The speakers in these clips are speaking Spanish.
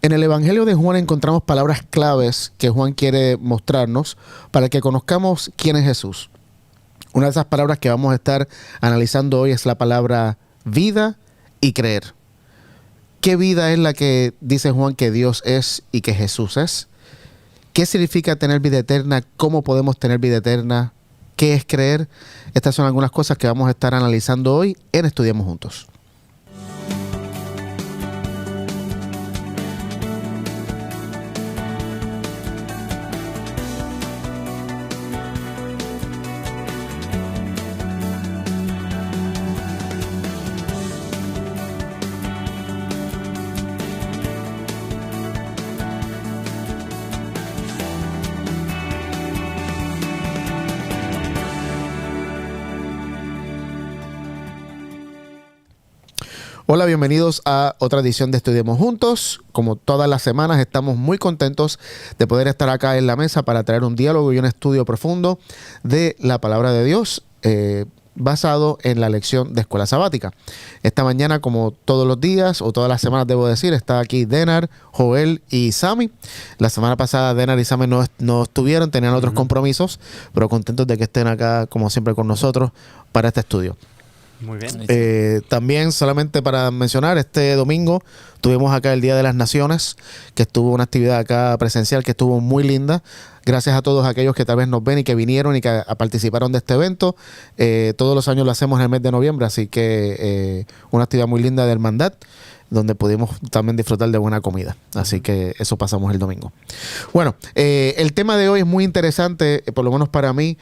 En el Evangelio de Juan encontramos palabras claves que Juan quiere mostrarnos para que conozcamos quién es Jesús. Una de esas palabras que vamos a estar analizando hoy es la palabra vida y creer. ¿Qué vida es la que dice Juan que Dios es y que Jesús es? ¿Qué significa tener vida eterna? ¿Cómo podemos tener vida eterna? ¿Qué es creer? Estas son algunas cosas que vamos a estar analizando hoy en Estudiemos Juntos. Hola, bienvenidos a otra edición de Estudiemos Juntos. Como todas las semanas, estamos muy contentos de poder estar acá en la mesa para traer un diálogo y un estudio profundo de la palabra de Dios, basado en la lección de escuela sabática. Esta mañana, como todos los días, o todas las semanas debo decir, está aquí Denar, Joel y Sammy. La semana pasada Denar y Sammy no estuvieron, tenían otros compromisos, pero contentos de que estén acá, como siempre, con nosotros para este estudio. Muy bien. También, solamente para mencionar, este domingo tuvimos acá el Día de las Naciones, que estuvo una actividad acá presencial que estuvo muy linda. Gracias a todos aquellos que tal vez nos ven y que vinieron y que participaron de este evento. Todos los años lo hacemos en el mes de noviembre, así que una actividad muy linda de hermandad, donde pudimos también disfrutar de buena comida. Así que eso pasamos el domingo. Bueno, el tema de hoy es muy interesante, por lo menos para mí,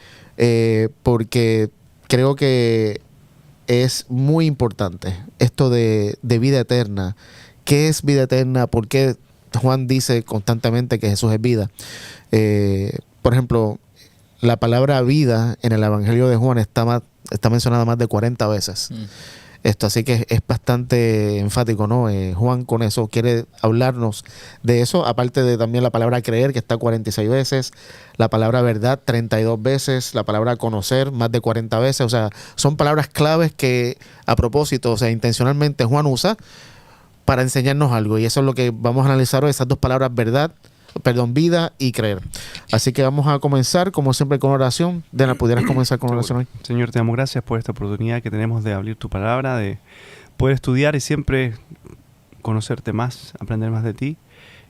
porque creo que es muy importante esto de vida eterna. ¿Qué es vida eterna? ¿Por qué Juan dice constantemente que Jesús es vida? Por ejemplo, la palabra vida en el Evangelio de Juan está mencionada más de 40 veces. Así que es bastante enfático, ¿no? Juan con eso quiere hablarnos de eso, aparte de también la palabra creer, que está 46 veces, la palabra verdad 32 veces, la palabra conocer más de 40 veces. O sea, son palabras claves que a propósito, o sea, intencionalmente Juan usa para enseñarnos algo, y eso es lo que vamos a analizar hoy, esas dos palabras, vida y creer. Así que vamos a comenzar, como siempre, con oración. Dena, ¿pudieras comenzar con oración hoy? Señor, te damos gracias por esta oportunidad que tenemos de abrir tu palabra, de poder estudiar y siempre conocerte más, aprender más de ti.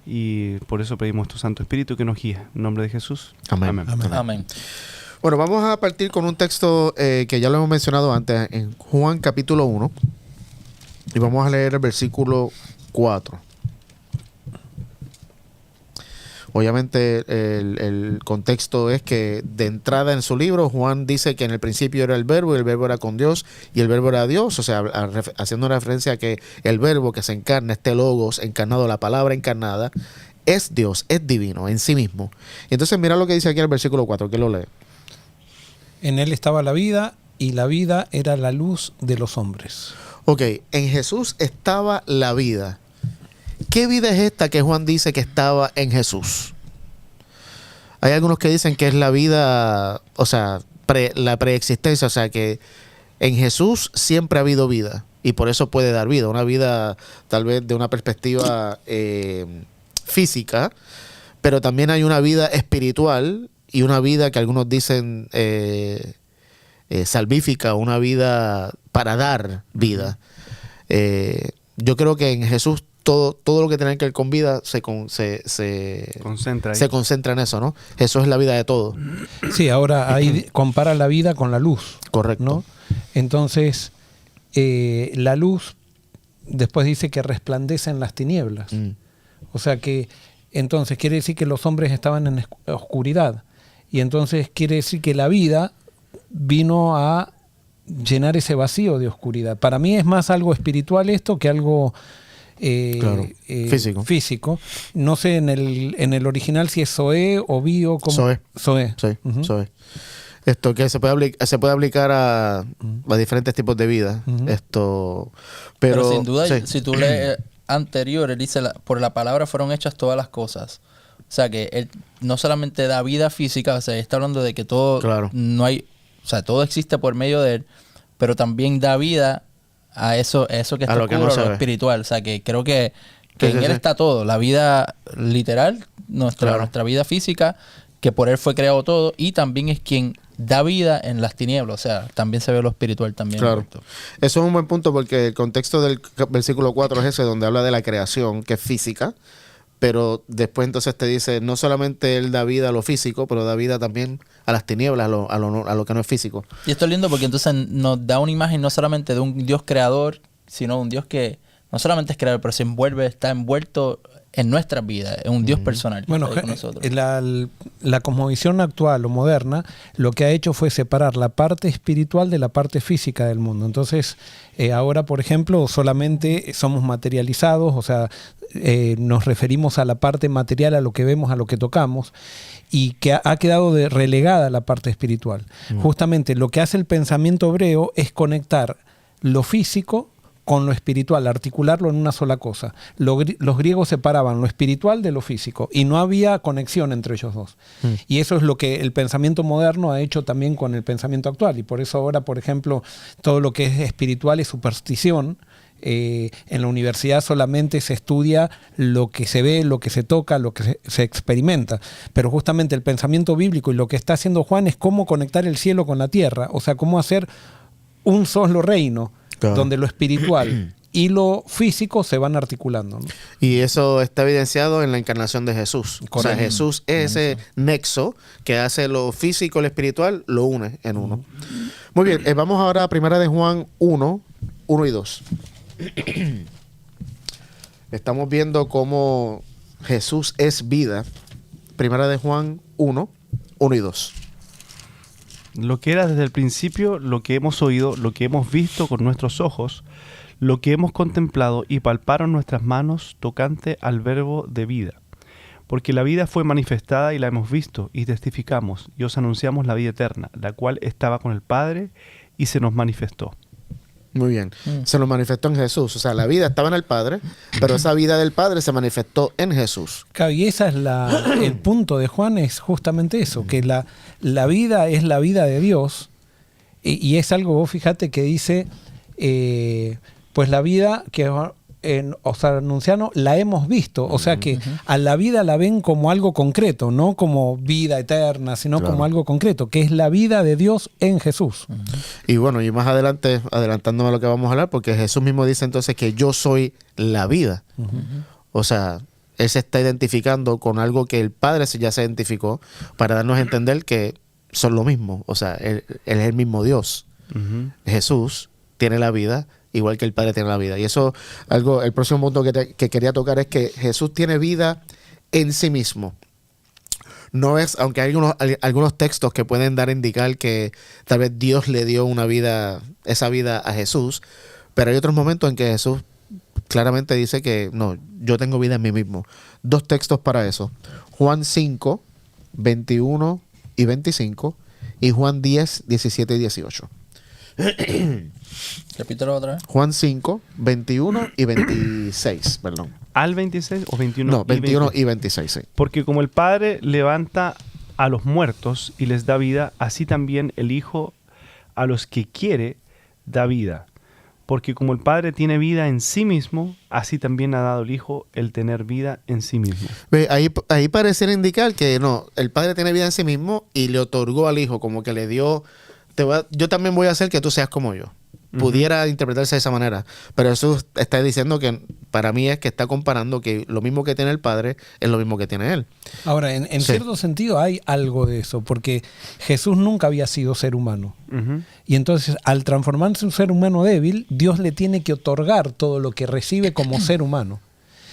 Y por eso pedimos tu Santo Espíritu que nos guíe. En nombre de Jesús. Amén. Amén. Amén. Amén. Bueno, vamos a partir con un texto que ya lo hemos mencionado antes, en Juan capítulo 1. Y vamos a leer el versículo 4. Obviamente el contexto es que de entrada en su libro Juan dice que en el principio era el verbo y el verbo era con Dios y el verbo era Dios, o sea, haciendo una referencia a que el verbo que se encarna, este logos encarnado, la palabra encarnada, es Dios, es divino en sí mismo. Y entonces mira lo que dice aquí en el versículo 4, que lo lee. En él estaba la vida y la vida era la luz de los hombres. Ok, en Jesús estaba la vida. ¿Qué vida es esta que Juan dice que estaba en Jesús? Hay algunos que dicen que es la vida, o sea, la preexistencia, o sea, que en Jesús siempre ha habido vida y por eso puede dar vida, una vida tal vez de una perspectiva física, pero también hay una vida espiritual y una vida que algunos dicen salvífica, una vida para dar vida. Yo creo que en Jesús todo lo que tiene que ver con vida se concentra en eso, ¿no? Eso es la vida de todo. Sí, ahora ahí compara la vida con la luz. Correcto. ¿No? Entonces, la luz después dice que resplandece en las tinieblas. O sea que, entonces quiere decir que los hombres estaban en oscuridad. Y entonces quiere decir que la vida vino a llenar ese vacío de oscuridad. Para mí es más algo espiritual esto que algo físico. No sé en el original si es Zoé o Bio. Zoé. Sí, Zoé. Esto que se puede aplicar a diferentes tipos de vida. Pero sin duda, sí. si tú lees anterior, él dice, por la palabra fueron hechas todas las cosas. O sea, que él no solamente da vida física, o sea, está hablando de que todo no hay, o sea, todo existe por medio de él, pero también da vida a eso que está oscuro, lo espiritual. O sea, que creo que Que en Él está todo, la vida literal, nuestra vida física, que por Él fue creado todo, y también es quien da vida en las tinieblas, o sea, también se ve lo espiritual también. Claro. Eso es un buen punto porque el contexto del versículo 4 es ese, donde habla de la creación, que es física, pero después entonces te dice, no solamente Él da vida a lo físico, pero da vida también a las tinieblas, a lo que no es físico. Y esto es lindo porque entonces nos da una imagen no solamente de un Dios creador, sino un Dios que no solamente es creador, pero se envuelve, está envuelto en nuestras vidas, es un Dios personal. Bueno, con nosotros. La cosmovisión actual o moderna lo que ha hecho fue separar la parte espiritual de la parte física del mundo. Entonces, ahora, por ejemplo, solamente somos materializados, o sea, nos referimos a la parte material, a lo que vemos, a lo que tocamos, y que ha quedado relegada la parte espiritual. Justamente lo que hace el pensamiento hebreo es conectar lo físico con lo espiritual, articularlo en una sola cosa. Los griegos separaban lo espiritual de lo físico y no había conexión entre ellos dos. Y eso es lo que el pensamiento moderno ha hecho también con el pensamiento actual. Y por eso ahora, por ejemplo, todo lo que es espiritual es superstición. En la universidad solamente se estudia lo que se ve, lo que se toca, lo que se experimenta. Pero justamente el pensamiento bíblico y lo que está haciendo Juan es cómo conectar el cielo con la tierra. O sea, cómo hacer un solo reino, claro, donde lo espiritual y lo físico se van articulando, ¿no? Y eso está evidenciado en la encarnación de Jesús. Correcto. O sea, Jesús es ese nexo que hace lo físico y lo espiritual, lo une en uno. Muy bien, vamos ahora a 1 de Juan 1 y 2. Estamos viendo cómo Jesús es vida. 1 de Juan 1 y 2. Lo que era desde el principio, lo que hemos oído, lo que hemos visto con nuestros ojos, lo que hemos contemplado y palparon nuestras manos tocante al verbo de vida. Porque la vida fue manifestada y la hemos visto y testificamos y os anunciamos la vida eterna, la cual estaba con el Padre y se nos manifestó. Muy bien. Se nos manifestó en Jesús. O sea, la vida estaba en el Padre, pero esa vida del Padre se manifestó en Jesús. Claro, y esa es el punto de Juan, es justamente eso, que la vida es la vida de Dios, y es algo, vos fíjate que dice, pues la vida que os anunciaron la hemos visto, o sea que a la vida la ven como algo concreto, no como vida eterna, sino como algo concreto, que es la vida de Dios en Jesús. Y bueno, y más adelante, adelantándome a lo que vamos a hablar, porque Jesús mismo dice entonces que yo soy la vida. O sea, Él se está identificando con algo que el Padre ya se identificó para darnos a entender que son lo mismo. O sea, Él es el mismo Dios. Jesús tiene la vida igual que el Padre tiene la vida. Y eso, el próximo punto que quería tocar es que Jesús tiene vida en sí mismo. No es, aunque hay algunos textos que pueden dar a indicar que tal vez Dios le dio esa vida a Jesús, pero hay otros momentos en que Jesús claramente dice que no, yo tengo vida en mí mismo. 2 textos para eso. Juan 5, 21 y 25 y Juan 10, 17 y 18. Repítelo otra vez. Juan 5, 21 y 26, perdón. ¿Al 26 o 21? No, 21 y 26, sí. Porque como el Padre levanta a los muertos y les da vida, así también el Hijo a los que quiere da vida. Porque como el Padre tiene vida en sí mismo, así también ha dado el Hijo el tener vida en sí mismo. Ahí pareciera indicar que no, el Padre tiene vida en sí mismo y le otorgó al Hijo, como que le dio, yo también voy a hacer que tú seas como yo. Pudiera interpretarse de esa manera, pero Jesús está diciendo que para mí es que está comparando que lo mismo que tiene el Padre es lo mismo que tiene Él. Ahora, en cierto sentido hay algo de eso, porque Jesús nunca había sido ser humano. Y entonces, al transformarse en un ser humano débil, Dios le tiene que otorgar todo lo que recibe como ser humano,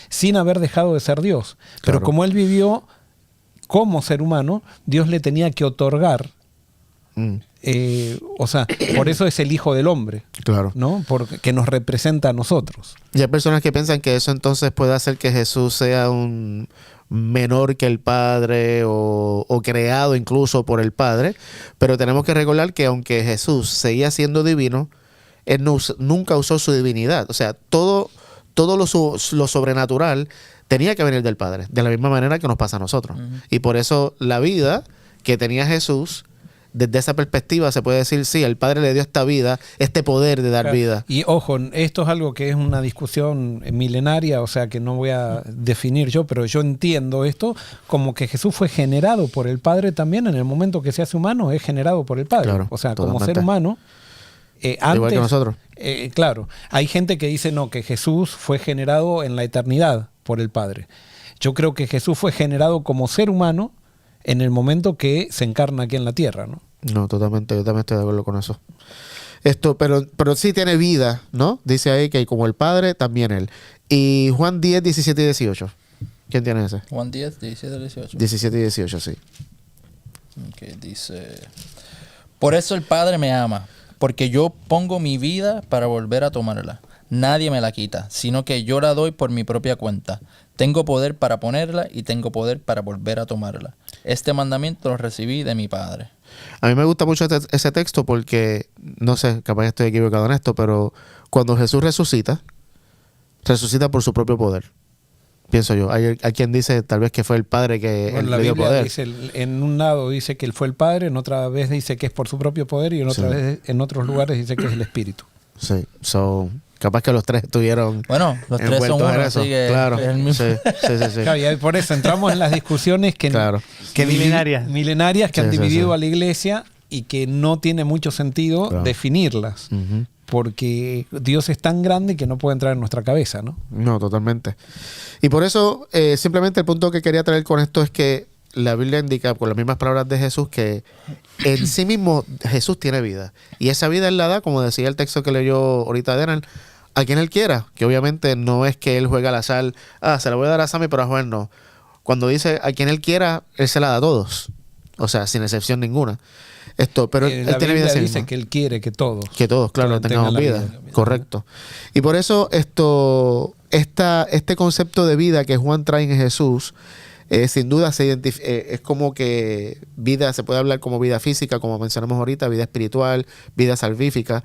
sin haber dejado de ser Dios. Pero claro, como Él vivió como ser humano, Dios le tenía que otorgar. O sea, por eso es el Hijo del Hombre, claro, ¿no? Porque nos representa a nosotros. Y hay personas que piensan que eso entonces puede hacer que Jesús sea un menor que el Padre o creado incluso por el Padre, pero tenemos que recordar que aunque Jesús seguía siendo divino, Él nunca usó su divinidad. O sea, todo lo sobrenatural tenía que venir del Padre, de la misma manera que nos pasa a nosotros. Y por eso la vida que tenía Jesús desde esa perspectiva se puede decir, sí, el Padre le dio esta vida, este poder de dar vida. Y ojo, esto es algo que es una discusión milenaria, o sea que no voy a definir yo, pero yo entiendo esto como que Jesús fue generado por el Padre también en el momento que se hace humano, es generado por el Padre. Claro, o sea, totalmente. como ser humano. Antes, igual que nosotros. Claro, hay gente que dice no, que Jesús fue generado en la eternidad por el Padre. Yo creo que Jesús fue generado como ser humano en el momento que se encarna aquí en la tierra, ¿no? No, totalmente, yo también estoy de acuerdo con eso. Pero sí tiene vida, ¿no? Dice ahí que como el Padre, también Él. Y Juan 10, 17 y 18. ¿Quién tiene ese? Juan 10, 17 y 18. 17 y 18, sí. Que dice: por eso el Padre me ama, porque yo pongo mi vida para volver a tomarla. Nadie me la quita, sino que yo la doy por mi propia cuenta. Tengo poder para ponerla y tengo poder para volver a tomarla. Este mandamiento lo recibí de mi Padre. A mí me gusta mucho ese texto porque, no sé, capaz estoy equivocado en esto, pero cuando Jesús resucita por su propio poder. Pienso yo. Hay quien dice tal vez que fue el Padre que Bueno, le dio poder. Dice, en un lado dice que él fue el Padre, en otra vez dice que es por su propio poder y en otra vez, en otros lugares dice que es el Espíritu. Sí, capaz que los tres estuvieron. Bueno, los tres son uno, así que claro, es el mismo. Sí. Claro, y por eso entramos en las discusiones que milenarias que han dividido a la iglesia y que no tiene mucho sentido definirlas. Uh-huh. Porque Dios es tan grande que no puede entrar en nuestra cabeza, ¿no? No, totalmente. Y por eso, simplemente el punto que quería traer con esto es que la Biblia indica, con las mismas palabras de Jesús, que en sí mismo Jesús tiene vida. Y esa vida Él la da, como decía el texto que leyó ahorita Denan, a quien Él quiera. Que obviamente no es que Él juega al azar, se la voy a dar a Sammy, pero a Juan no. Cuando dice a quien Él quiera, Él se la da a todos. O sea, sin excepción ninguna. Pero Él tiene vida. La dice que Él quiere que todos. Que todos, claro, tengamos vida. Correcto. Y por eso este concepto de vida que Juan trae en Jesús, sin duda es como que vida, se puede hablar como vida física, como mencionamos ahorita, vida espiritual, vida salvífica.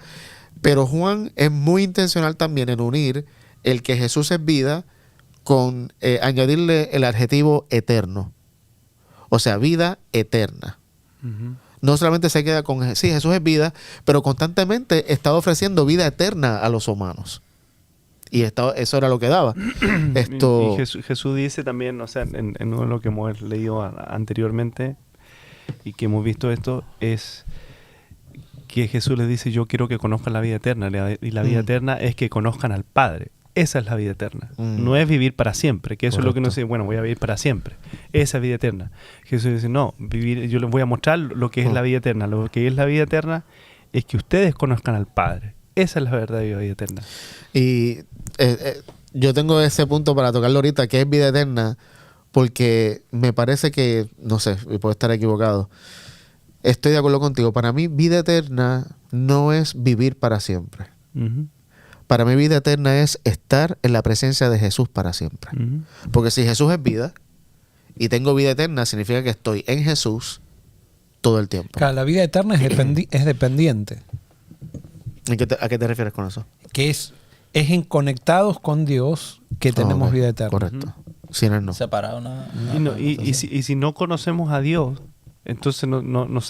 Pero Juan es muy intencional también en unir el que Jesús es vida con añadirle el adjetivo eterno. O sea, vida eterna. Uh-huh. No solamente se queda con, sí, Jesús es vida, pero constantemente está ofreciendo vida eterna a los humanos. Y eso era lo que daba. Y Jesús dice también, o sea, en uno de lo que hemos leído anteriormente y que hemos visto esto, es que Jesús les dice, yo quiero que conozcan la vida eterna. Y la vida eterna es que conozcan al Padre. Esa es la vida eterna. No es vivir para siempre, que eso es lo que uno dice, bueno, voy a vivir para siempre. Esa es vida eterna. Jesús dice, no, yo les voy a mostrar lo que es la vida eterna. Lo que es la vida eterna es que ustedes conozcan al Padre. Esa es la verdadera vida eterna. Y yo tengo ese punto para tocarlo ahorita, que es vida eterna, porque me parece que, no sé, puedo estar equivocado. Estoy de acuerdo contigo. Para mí, vida eterna no es vivir para siempre. Uh-huh. Para mí, vida eterna es estar en la presencia de Jesús para siempre. Uh-huh. Porque si Jesús es vida y tengo vida eterna, significa que estoy en Jesús todo el tiempo. Claro, la vida eterna es dependiente. ¿A qué te refieres con eso? Que es en conectados con Dios que tenemos vida eterna. Correcto. Sin Él no. Separado y si no conocemos a Dios, entonces no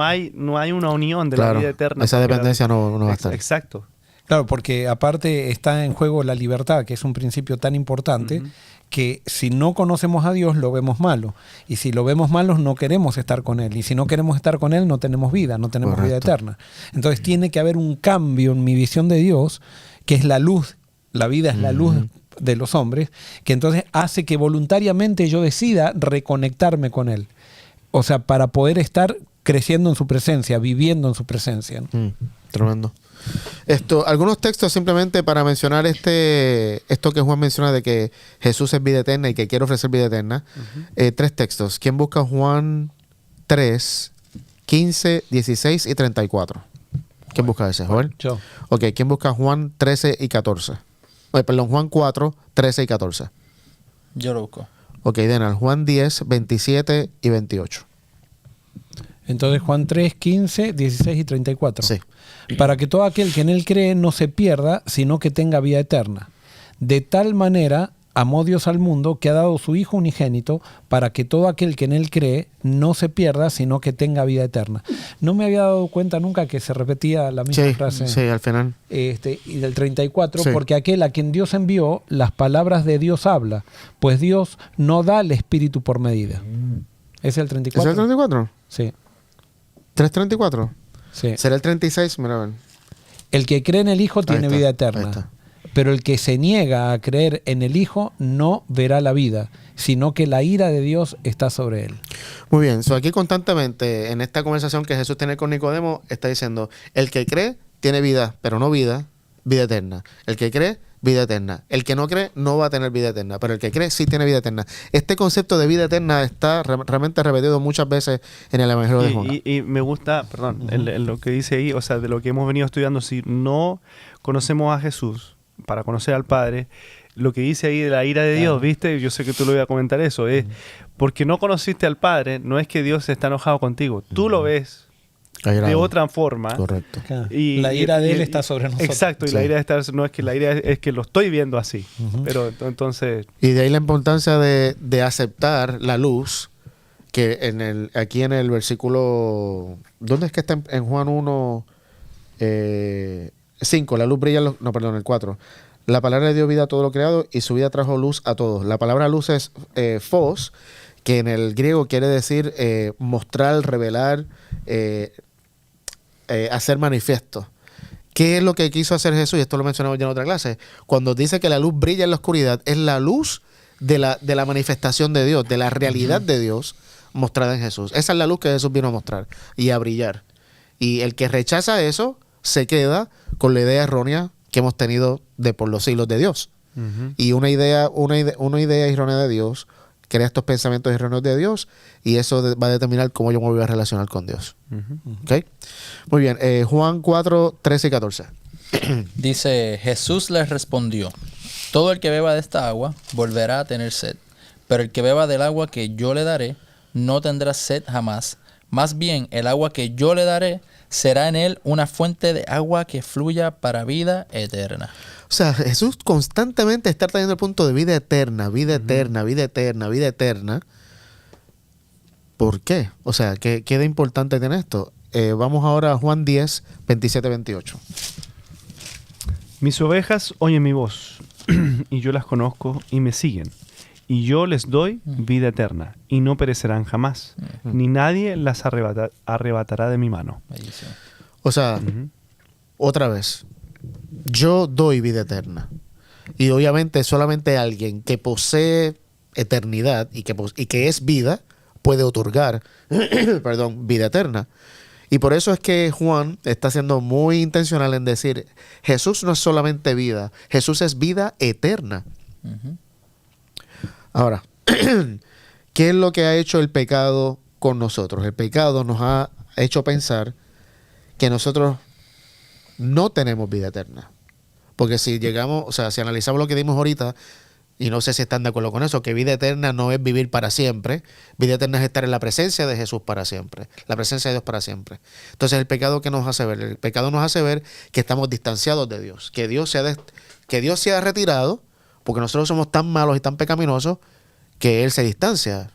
hay una unión de la vida eterna. Esa dependencia no va a estar. Exacto. Claro, porque aparte está en juego la libertad, que es un principio tan importante, que si no conocemos a Dios lo vemos malo. Y si lo vemos malo no queremos estar con Él. Y si no queremos estar con Él no tenemos vida, no tenemos vida eterna. Entonces tiene que haber un cambio en mi visión de Dios, que es la luz. La vida es la luz de los hombres, que entonces hace que voluntariamente yo decida reconectarme con Él. O sea, para poder estar creciendo en su presencia, viviendo en su presencia, ¿no? Tremendo. Algunos textos simplemente para mencionar esto que Juan menciona de que Jesús es vida eterna y que quiere ofrecer vida eterna. 3 textos. ¿Quién busca Juan 3, 15, 16 y 34? ¿Quién busca ese, Joel? Yo. Ok, ¿quién busca Juan 13 y 14? Juan 4, 13 y 14. Yo lo busco. Ok, Denal, Juan 10, 27 y 28. Entonces Juan 3, 15, 16 y 34. Sí. Para que todo aquel que en Él cree no se pierda, sino que tenga vida eterna. De tal manera amó Dios al mundo, que ha dado su Hijo unigénito, para que todo aquel que en Él cree no se pierda, sino que tenga vida eterna. No me había dado cuenta nunca que se repetía la misma frase. Sí, al final. Y del 34, Sí. porque aquel a quien Dios envió, las palabras de Dios habla, pues Dios no da el Espíritu por medida. ¿Es el 34? ¿Es el 34? Sí, 334. sí. ¿Será el 36? Mira, a ver. El que cree en el Hijo tiene está, vida ahí eterna. está. Pero el que se niega a creer en el Hijo no verá la vida, sino que la ira de Dios está sobre él. Muy bien. Aquí constantemente, en esta conversación que Jesús tiene con Nicodemo, está diciendo, el que cree tiene vida, pero no vida eterna. El que cree, vida eterna. El que no cree no va a tener vida eterna, pero el que cree sí tiene vida eterna. Este concepto de vida eterna está realmente repetido muchas veces en el Evangelio de Juan. Y me gusta, perdón, lo que dice ahí, o sea, de lo que hemos venido estudiando, si no conocemos a Jesús para conocer al Padre, lo que dice ahí de la ira de Dios, ¿viste? Yo sé que tú lo ibas a comentar eso, es porque no conociste al Padre, no es que Dios está enojado contigo, tú lo ves de otra forma. Correcto. Y la ira de Él está sobre nosotros. Exacto, y Sí. la ira no es que la ira es que lo estoy viendo así. Pero entonces, Y de ahí la importancia de aceptar la luz, que aquí en el versículo, ¿dónde es que está en Juan 1, 5? La luz brilla, el 4. La palabra le dio vida a todo lo creado y su vida trajo luz a todos. La palabra luz es phos, que en el griego quiere decir mostrar, revelar, hacer manifiesto. ¿Qué es lo que quiso hacer Jesús? Y esto lo mencionamos ya en otra clase. Cuando dice que la luz brilla en la oscuridad, es la luz de la manifestación de Dios, de la realidad de Dios mostrada en Jesús. Esa es la luz que Jesús vino a mostrar y a brillar. Y el que rechaza eso se queda con la idea errónea que hemos tenido por los siglos de Dios. Y una idea errónea de Dios crea estos pensamientos erróneos de Dios, y eso va a determinar cómo yo me voy a relacionar con Dios. ¿Okay? Muy bien. Juan 4, 13 y 14. Dice, Jesús les respondió, todo el que beba de esta agua volverá a tener sed, pero el que beba del agua que yo le daré no tendrá sed jamás. Más bien, el agua que yo le daré será en él una fuente de agua que fluya para vida eterna. O sea, Jesús constantemente está trayendo el punto de vida eterna, vida eterna, vida eterna, vida eterna. ¿Por qué? O sea, ¿qué de importante tiene esto? Vamos ahora a Juan 10, 27, 28. mis ovejas oyen mi voz, y yo las conozco y me siguen. Y yo les doy vida eterna, y no perecerán jamás, ni nadie las arrebatará de mi mano. Bellísimo. O sea, otra vez, yo doy vida eterna. Y obviamente solamente alguien que posee eternidad y que es vida puede otorgar vida eterna. Y por eso es que Juan está siendo muy intencional en decir, Jesús no es solamente vida, Jesús es vida eterna. Ahora, ¿qué es lo que ha hecho el pecado con nosotros? El pecado nos ha hecho pensar que nosotros no tenemos vida eterna. Porque si si analizamos lo que dimos ahorita, y no sé si están de acuerdo con eso, que vida eterna no es vivir para siempre, vida eterna es estar en la presencia de Jesús para siempre, la presencia de Dios para siempre. Entonces el pecado, ¿qué nos hace ver? El pecado nos hace ver que estamos distanciados de Dios, que Dios se ha retirado, porque nosotros somos tan malos y tan pecaminosos que Él se distancia.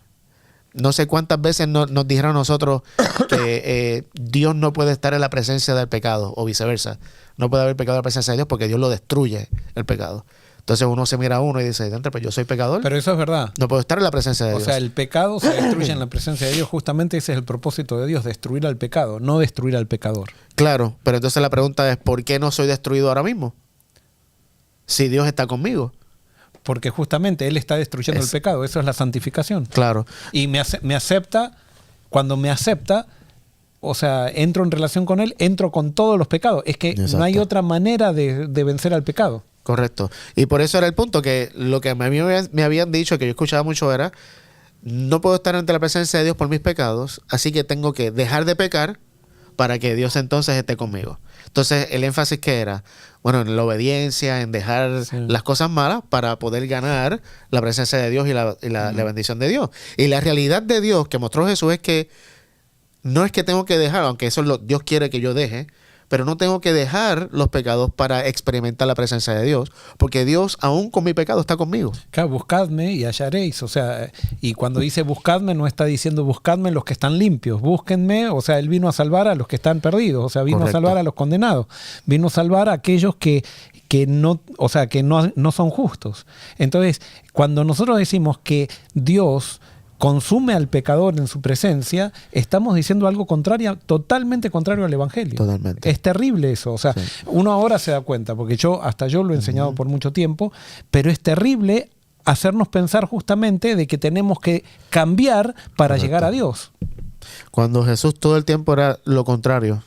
No sé cuántas veces nos dijeron a nosotros que Dios no puede estar en la presencia del pecado, o viceversa. No puede haber pecado en la presencia de Dios porque Dios lo destruye, el pecado. Entonces uno se mira a uno y dice, pues yo soy pecador. Pero eso es verdad. No puedo estar en la presencia de Dios. O sea, el pecado se destruye en la presencia de Dios. Justamente ese es el propósito de Dios, destruir al pecado, no destruir al pecador. Claro, pero entonces la pregunta es, ¿por qué no soy destruido ahora mismo? Si Dios está conmigo. Porque justamente Él está destruyendo el pecado. Eso es la santificación. Claro. Y me acepta, cuando me acepta, o sea, entro en relación con Él, entro con todos los pecados. Es que Exacto. no hay otra manera de vencer al pecado. Correcto. Y por eso era el punto, que lo que a mí me habían dicho, que yo escuchaba mucho, era, no puedo estar ante la presencia de Dios por mis pecados, así que tengo que dejar de pecar para que Dios entonces esté conmigo. Entonces el énfasis que era, bueno, en la obediencia, en dejar las cosas malas para poder ganar la presencia de Dios y la bendición de Dios. Y la realidad de Dios que mostró Jesús es que no es que tengo que dejar, aunque eso Dios quiere que yo deje, pero no tengo que dejar los pecados para experimentar la presencia de Dios, porque Dios, aún con mi pecado, está conmigo. Claro, buscadme y hallaréis. O sea, y cuando dice buscadme, no está diciendo buscadme los que están limpios. Búsquenme, o sea, Él vino a salvar a los que están perdidos. O sea, vino a salvar a los condenados. Vino a salvar a aquellos que no, o sea, que no son justos. Entonces, cuando nosotros decimos que Dios consume al pecador en su presencia, estamos diciendo algo contrario, totalmente contrario al Evangelio. Totalmente. Es terrible eso. O sea, sí. Uno ahora se da cuenta, porque yo lo he enseñado por mucho tiempo, pero es terrible hacernos pensar justamente de que tenemos que cambiar para llegar a Dios. Cuando Jesús todo el tiempo era lo contrario.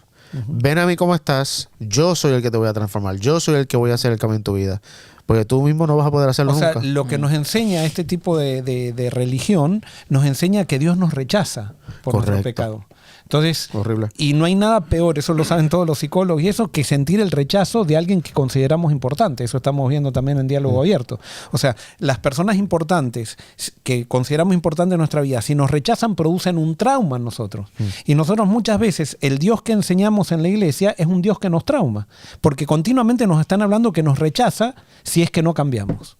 Ven a mí como estás, yo soy el que te voy a transformar, yo soy el que voy a hacer el cambio en tu vida. Porque tú mismo no vas a poder hacerlo nunca. O sea, lo que nos enseña este tipo de religión, nos enseña que Dios nos rechaza por nuestro pecado. Entonces, horrible. Y no hay nada peor, eso lo saben todos los psicólogos, y eso que sentir el rechazo de alguien que consideramos importante. Eso estamos viendo también en Diálogo Abierto. O sea, las personas importantes que consideramos importantes en nuestra vida, si nos rechazan, producen un trauma en nosotros. Y nosotros muchas veces, el Dios que enseñamos en la iglesia es un Dios que nos trauma, porque continuamente nos están hablando que nos rechaza si es que no cambiamos.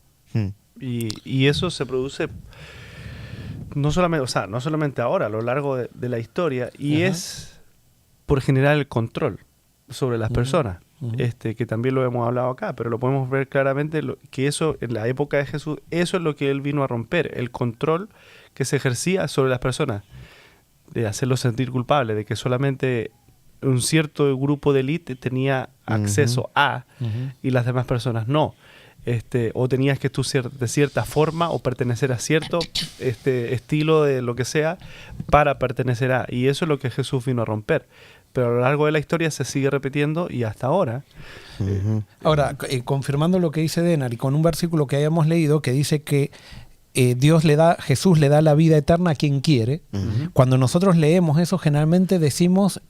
Y eso se produce no solamente ahora, a lo largo de la historia, y es por generar el control sobre las personas, que también lo hemos hablado acá, pero lo podemos ver claramente que eso, en la época de Jesús, eso es lo que Él vino a romper, el control que se ejercía sobre las personas, de hacerlos sentir culpables, de que solamente un cierto grupo de élite tenía acceso a, y las demás personas no. O tenías que tú de cierta forma o pertenecer a cierto estilo de lo que sea para pertenecer a, y eso es lo que Jesús vino a romper, pero a lo largo de la historia se sigue repitiendo y hasta ahora. Ahora, confirmando lo que dice Denar y con un versículo que hayamos leído que dice que Jesús le da la vida eterna a quien quiere. Cuando nosotros leemos eso, generalmente decimos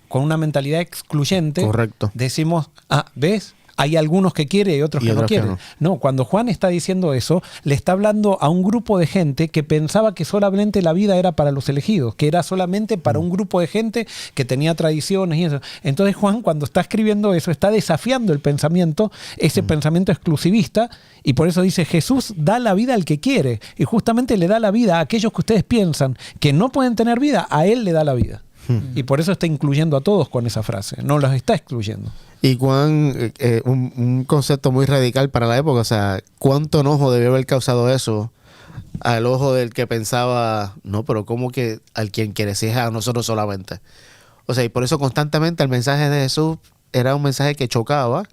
con una mentalidad excluyente. Correcto. Decimos, ¿ves? Hay algunos que quieren y otros que no quieren. No, cuando Juan está diciendo eso, le está hablando a un grupo de gente que pensaba que solamente la vida era para los elegidos, que era solamente para un grupo de gente que tenía tradiciones y eso. Entonces Juan, cuando está escribiendo eso, está desafiando el pensamiento, ese pensamiento exclusivista, y por eso dice, Jesús da la vida al que quiere, y justamente le da la vida a aquellos que ustedes piensan que no pueden tener vida, a Él le da la vida. Y por eso está incluyendo a todos con esa frase, no los está excluyendo. Y un concepto muy radical para la época, o sea, cuánto enojo debió haber causado eso al ojo del que pensaba, no, pero ¿cómo que al quien quiere? Si es a nosotros solamente. O sea, y por eso constantemente el mensaje de Jesús era un mensaje que chocaba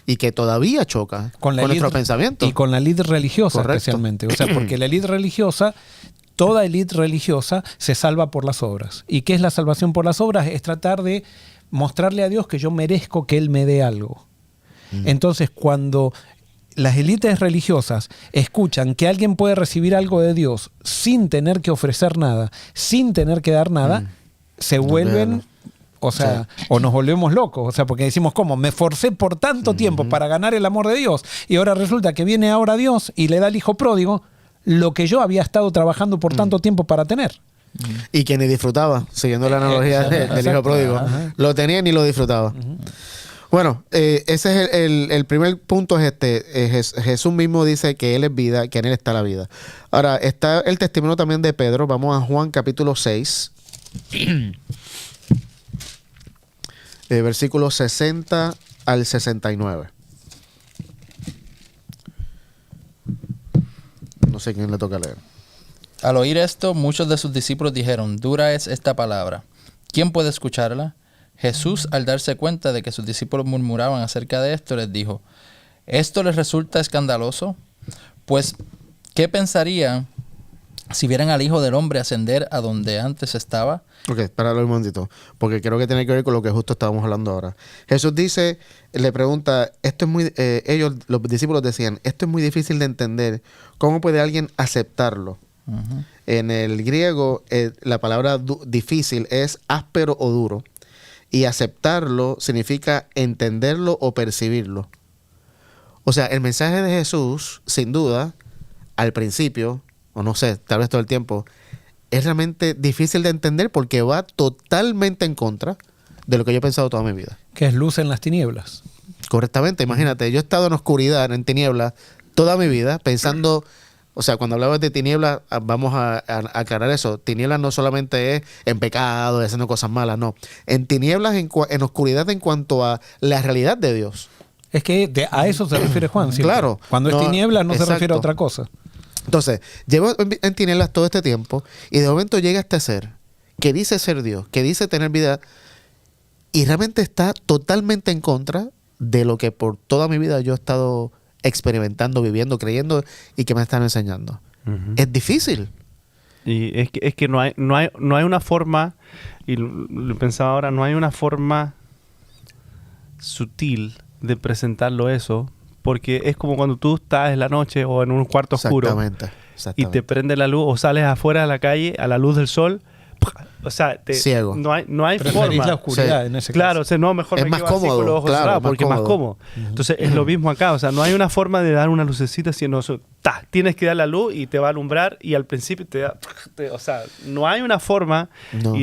y que todavía choca con nuestro pensamiento. Y con la élite religiosa. Correcto. Especialmente. O sea, porque la élite religiosa... Toda élite religiosa se salva por las obras. ¿Y qué es la salvación por las obras? Es tratar de mostrarle a Dios que yo merezco que Él me dé algo. Entonces, cuando las élites religiosas escuchan que alguien puede recibir algo de Dios sin tener que ofrecer nada, sin tener que dar nada, se vuelven... O sea, o nos volvemos locos, o sea, porque decimos, ¿cómo? Me esforcé por tanto tiempo para ganar el amor de Dios y ahora resulta que viene ahora Dios y le da al hijo pródigo lo que yo había estado trabajando por tanto tiempo para tener. Y que ni disfrutaba, siguiendo la analogía del hijo pródigo. Lo tenía y ni lo disfrutaba. Bueno, ese es el primer punto, es Jesús mismo dice que Él es vida, que en Él está la vida. Ahora, está el testimonio también de Pedro. Vamos a Juan capítulo 6. Versículos 60 al 69. No sé quién le toca leer. Al oír esto, muchos de sus discípulos dijeron, dura es esta palabra. ¿Quién puede escucharla? Jesús, al darse cuenta de que sus discípulos murmuraban acerca de esto, les dijo, ¿esto les resulta escandaloso? Pues, ¿qué pensarían si vieran al Hijo del Hombre ascender a donde antes estaba? Ok, espéralo un momentito, porque creo que tiene que ver con lo que justo estábamos hablando ahora. Jesús dice, le pregunta, esto es muy, los discípulos decían, esto es muy difícil de entender, ¿cómo puede alguien aceptarlo? En el griego, la palabra difícil es áspero o duro, y aceptarlo significa entenderlo o percibirlo. O sea, el mensaje de Jesús, sin duda, al principio, o no sé, tal vez todo el tiempo, es realmente difícil de entender porque va totalmente en contra de lo que yo he pensado toda mi vida. Que es luz en las tinieblas. Correctamente, imagínate, yo he estado en oscuridad, en tinieblas, toda mi vida, pensando, o sea, cuando hablamos de tinieblas, vamos a aclarar eso. Tinieblas no solamente es en pecado, haciendo cosas malas, no. En tinieblas, en oscuridad en cuanto a la realidad de Dios. Es que a eso se refiere Juan. Siempre. Claro. Cuando es tinieblas no se refiere a otra cosa. Entonces, llevo en tinieblas todo este tiempo y de momento llega este ser que dice ser Dios, que dice tener vida y realmente está totalmente en contra de lo que por toda mi vida yo he estado experimentando, viviendo, creyendo y que me están enseñando. Es difícil. Y es que no hay una forma, y lo pensaba ahora, no hay una forma sutil de presentarlo eso, porque es como cuando tú estás en la noche o en un cuarto oscuro y te prende la luz o sales afuera a la calle a la luz del sol. O sea, ciego. No hay forma. La oscuridad en ese claro, caso. O sea, no, mejor es me más quedo así cómodo, con los ojos cerrados porque es más cómodo. Entonces es lo mismo acá. O sea, no hay una forma de dar una lucecita, sino tienes que dar la luz y te va a alumbrar y al principio o sea, no hay una forma,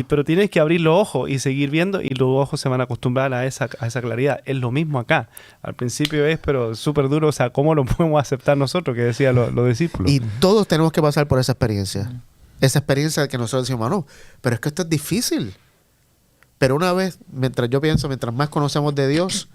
pero tienes que abrir los ojos y seguir viendo y los ojos se van a acostumbrar a esa claridad. Es lo mismo acá. Al principio pero súper duro. O sea, ¿cómo lo podemos aceptar nosotros? Que decían los discípulos. Y todos tenemos que pasar por esa experiencia. Esa experiencia que nosotros decimos, no, pero es que esto es difícil. Pero una vez, mientras más conocemos de Dios,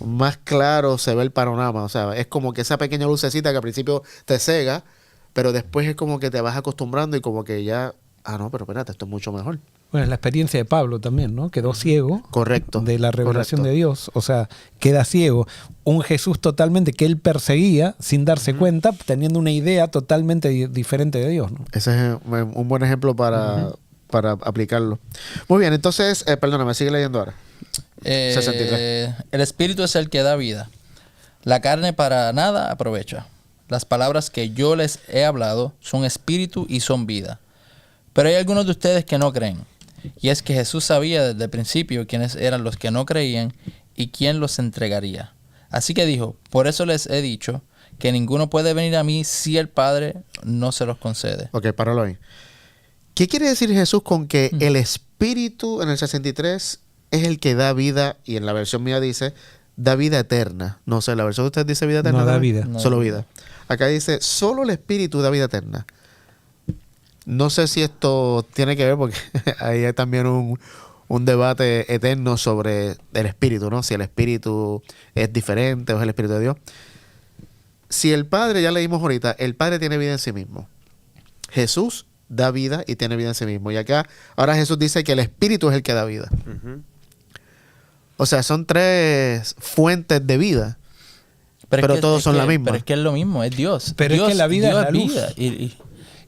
más claro se ve el panorama. O sea, es como que esa pequeña lucecita que al principio te cega, pero después es como que te vas acostumbrando y como que ya, no, pero espérate, esto es mucho mejor. Bueno, es la experiencia de Pablo también, ¿no? Quedó ciego. Correcto. De la revelación de Dios. O sea, queda ciego. Un Jesús totalmente que él perseguía sin darse cuenta, teniendo una idea totalmente diferente de Dios, ¿no? Ese es un buen ejemplo para aplicarlo. Muy bien, entonces, perdóname, sigue leyendo ahora. 63. El espíritu es el que da vida. La carne para nada aprovecha. Las palabras que yo les he hablado son espíritu y son vida. Pero hay algunos de ustedes que no creen. Y es que Jesús sabía desde el principio quiénes eran los que no creían y quién los entregaría. Así que dijo, por eso les he dicho que ninguno puede venir a mí si el Padre no se los concede. Ok, páralo ahí. ¿Qué quiere decir Jesús con que el Espíritu en el 63 es el que da vida? Y en la versión mía dice, da vida eterna. No sé, ¿la versión de ustedes dice vida eterna? No, da vida. Solo vida. Acá dice, solo el Espíritu da vida eterna. No sé si esto tiene que ver porque ahí hay también un debate eterno sobre el Espíritu, ¿no? Si el Espíritu es diferente o es el Espíritu de Dios. Si el Padre, ya leímos ahorita, el Padre tiene vida en sí mismo. Jesús da vida y tiene vida en sí mismo. Y acá, ahora Jesús dice que el Espíritu es el que da vida. O sea, son tres fuentes de vida. Pero todos son la misma. Pero es que es lo mismo, es Dios. Pero Dios, es que la vida es la luz. Vida.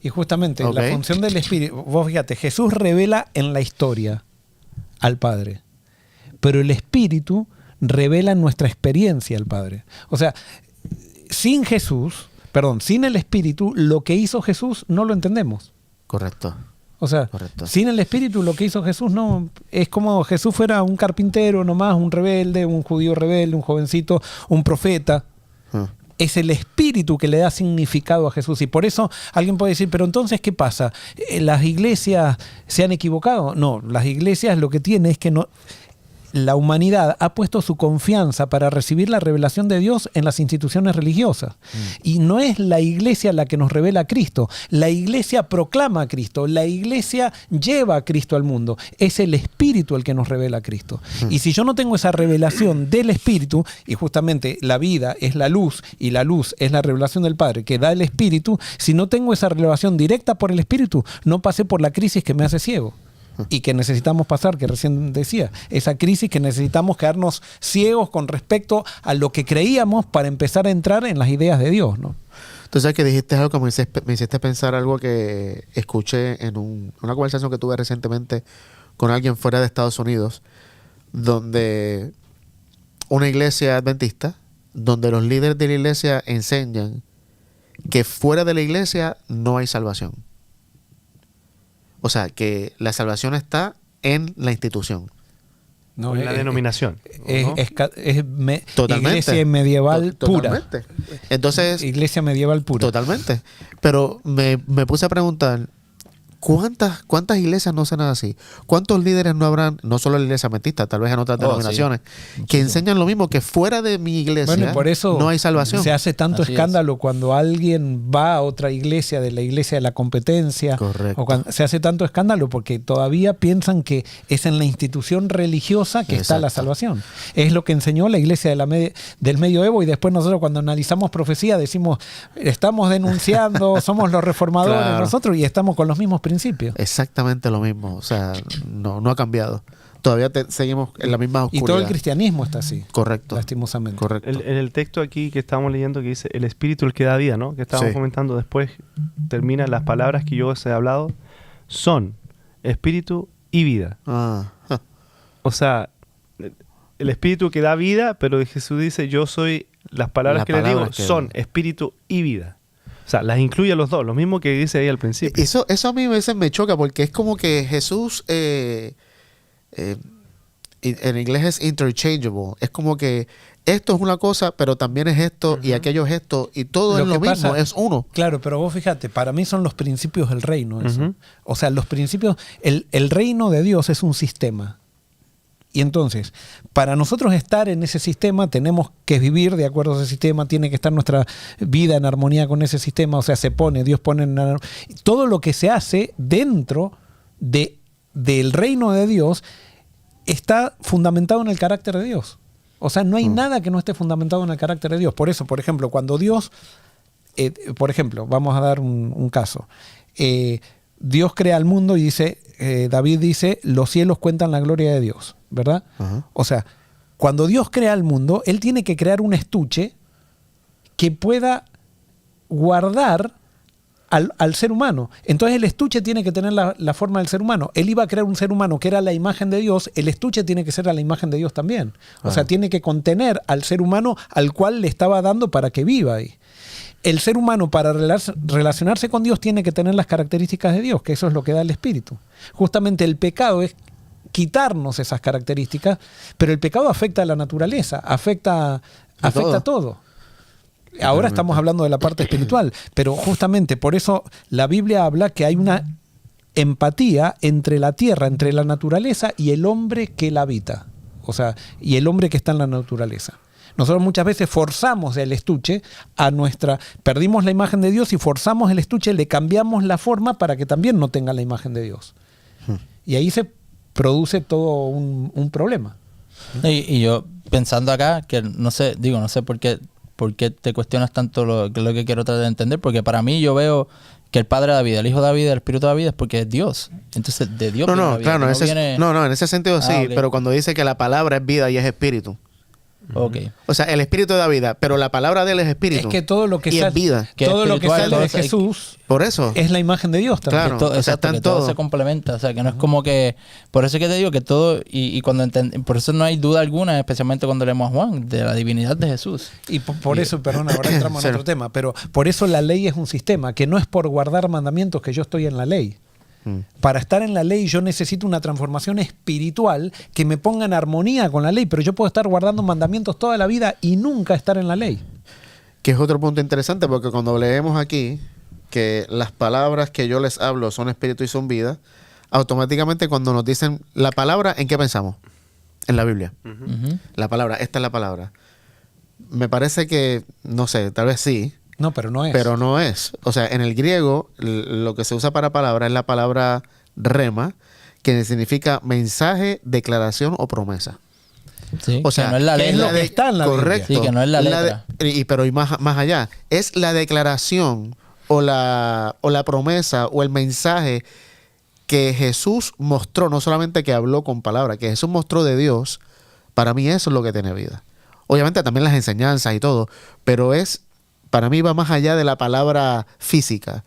Y justamente la función del Espíritu, vos fíjate, Jesús revela en la historia al Padre, pero el Espíritu revela en nuestra experiencia al Padre. O sea, sin el Espíritu, lo que hizo Jesús no lo entendemos. Correcto. O sea, sin el Espíritu lo que hizo Jesús no es como Jesús fuera un carpintero nomás, un rebelde, un judío rebelde, un jovencito, un profeta. Es el Espíritu que le da significado a Jesús. Y por eso alguien puede decir, pero entonces, ¿qué pasa? ¿Las iglesias se han equivocado? No, las iglesias lo que tienen es que la humanidad ha puesto su confianza para recibir la revelación de Dios en las instituciones religiosas. Y no es la iglesia la que nos revela a Cristo. La iglesia proclama a Cristo. La iglesia lleva a Cristo al mundo. Es el Espíritu el que nos revela a Cristo. Y si yo no tengo esa revelación del Espíritu, y justamente la vida es la luz, y la luz es la revelación del Padre que da el Espíritu, si no tengo esa revelación directa por el Espíritu, no pasé por la crisis que me hace ciego. Y que necesitamos pasar, que recién decía, esa crisis que necesitamos quedarnos ciegos con respecto a lo que creíamos para empezar a entrar en las ideas de Dios, ¿no? Entonces, que dijiste algo que me hiciste pensar algo que escuché en una conversación que tuve recientemente con alguien fuera de Estados Unidos, donde una iglesia adventista, donde los líderes de la iglesia enseñan que fuera de la iglesia no hay salvación. O sea, que la salvación está en la institución. No, en la denominación. Totalmente. Iglesia medieval pura. Totalmente. Entonces, iglesia medieval pura. Totalmente. Pero me puse a preguntar, ¿Cuántas iglesias no serán así? ¿Cuántos líderes no habrán, no solo en la iglesia adventista, tal vez en otras denominaciones, que enseñan lo mismo, que fuera de mi iglesia por eso no hay salvación? Se hace tanto escándalo cuando alguien va a otra iglesia, de la iglesia de la competencia. Correcto. O cuando se hace tanto escándalo porque todavía piensan que es en la institución religiosa que está la salvación. Es lo que enseñó la iglesia del medioevo, y después nosotros cuando analizamos profecía decimos, estamos denunciando, somos los reformadores nosotros, y estamos con los mismos principios. Exactamente lo mismo, o sea, no ha cambiado. Todavía seguimos en la misma oscuridad. Y todo el cristianismo está así. Correcto. Lastimosamente. Correcto. En el texto aquí que estábamos leyendo que dice, el espíritu el que da vida, ¿no? Que estábamos comentando después, termina las palabras que yo os he hablado, son espíritu y vida. O sea, el espíritu que da vida, pero Jesús dice, yo soy, las palabras que le digo son espíritu y vida. O sea, las incluye a los dos, lo mismo que dice ahí al principio. Eso a mí a veces me choca, porque es como que Jesús, en inglés es interchangeable. Es como que esto es una cosa, pero también es esto, y aquello es esto, y todo es lo mismo, es uno. Claro, pero vos fíjate, para mí son los principios del reino eso. O sea, los principios, el reino de Dios es un sistema. Y entonces, para nosotros estar en ese sistema, tenemos que vivir de acuerdo a ese sistema, tiene que estar nuestra vida en armonía con ese sistema, o sea, Dios pone todo lo que se hace dentro del reino de Dios está fundamentado en el carácter de Dios. O sea, no hay nada que no esté fundamentado en el carácter de Dios. Por eso, por ejemplo, cuando Dios, por ejemplo, vamos a dar un caso. Dios crea el mundo y dice, David dice, los cielos cuentan la gloria de Dios, ¿verdad? O sea, cuando Dios crea el mundo, Él tiene que crear un estuche que pueda guardar al ser humano. Entonces el estuche tiene que tener la forma del ser humano. Él iba a crear un ser humano que era la imagen de Dios, el estuche tiene que ser a la imagen de Dios también. O sea, tiene que contener al ser humano al cual le estaba dando para que viva ahí. El ser humano, para relacionarse con Dios, tiene que tener las características de Dios, que eso es lo que da el Espíritu. Justamente el pecado es quitarnos esas características, pero el pecado afecta a la naturaleza, afecta a todo. Ahora estamos hablando de la parte espiritual, pero justamente por eso la Biblia habla que hay una empatía entre la tierra, entre la naturaleza y el hombre que la habita. O sea, y el hombre que está en la naturaleza. Nosotros muchas veces forzamos el estuche perdimos la imagen de Dios y forzamos el estuche, le cambiamos la forma para que también no tenga la imagen de Dios. Y ahí se produce todo un problema. Y yo pensando acá, que no sé por qué te cuestionas tanto lo que quiero tratar de entender, porque para mí yo veo que el Padre da vida, el Hijo da vida, el Espíritu da vida es porque es Dios. Entonces de Dios viene la vida. Claro, en ese sentido sí, okay. Pero cuando dice que la palabra es vida y es espíritu. Okay. O sea, el espíritu da vida, pero la palabra de él es espíritu. Es que todo lo que es vida. Todo lo que sale de Jesús por eso es la imagen de Dios también. Claro, que todo se complementa. O sea, que no es como que... Por eso es que te digo que todo... Y cuando por eso no hay duda alguna, especialmente cuando leemos a Juan, de la divinidad de Jesús. Y por eso, perdón, ahora entramos en otro tema, pero por eso la ley es un sistema, que no es por guardar mandamientos que yo estoy en la ley. Para estar en la ley yo necesito una transformación espiritual que me ponga en armonía con la ley, pero yo puedo estar guardando mandamientos toda la vida y nunca estar en la ley. Que es otro punto interesante, porque cuando leemos aquí que las palabras que yo les hablo son espíritu y son vida, automáticamente cuando nos dicen la palabra, ¿en qué pensamos? En la Biblia. La palabra, esta es la palabra. Me parece que, no sé, tal vez sí. No, pero no es. Pero no es. O sea, en el griego, lo que se usa para palabra es la palabra rema, que significa mensaje, declaración o promesa. Sí, o sea, que no es la letra. Es lo que está en la correcto. Biblia. Sí, que no es la letra. Pero más allá, es la declaración o la promesa o el mensaje que Jesús mostró, no solamente que habló con palabras, que Jesús mostró de Dios. Para mí eso es lo que tiene vida. Obviamente también las enseñanzas y todo, pero para mí va más allá de la palabra física.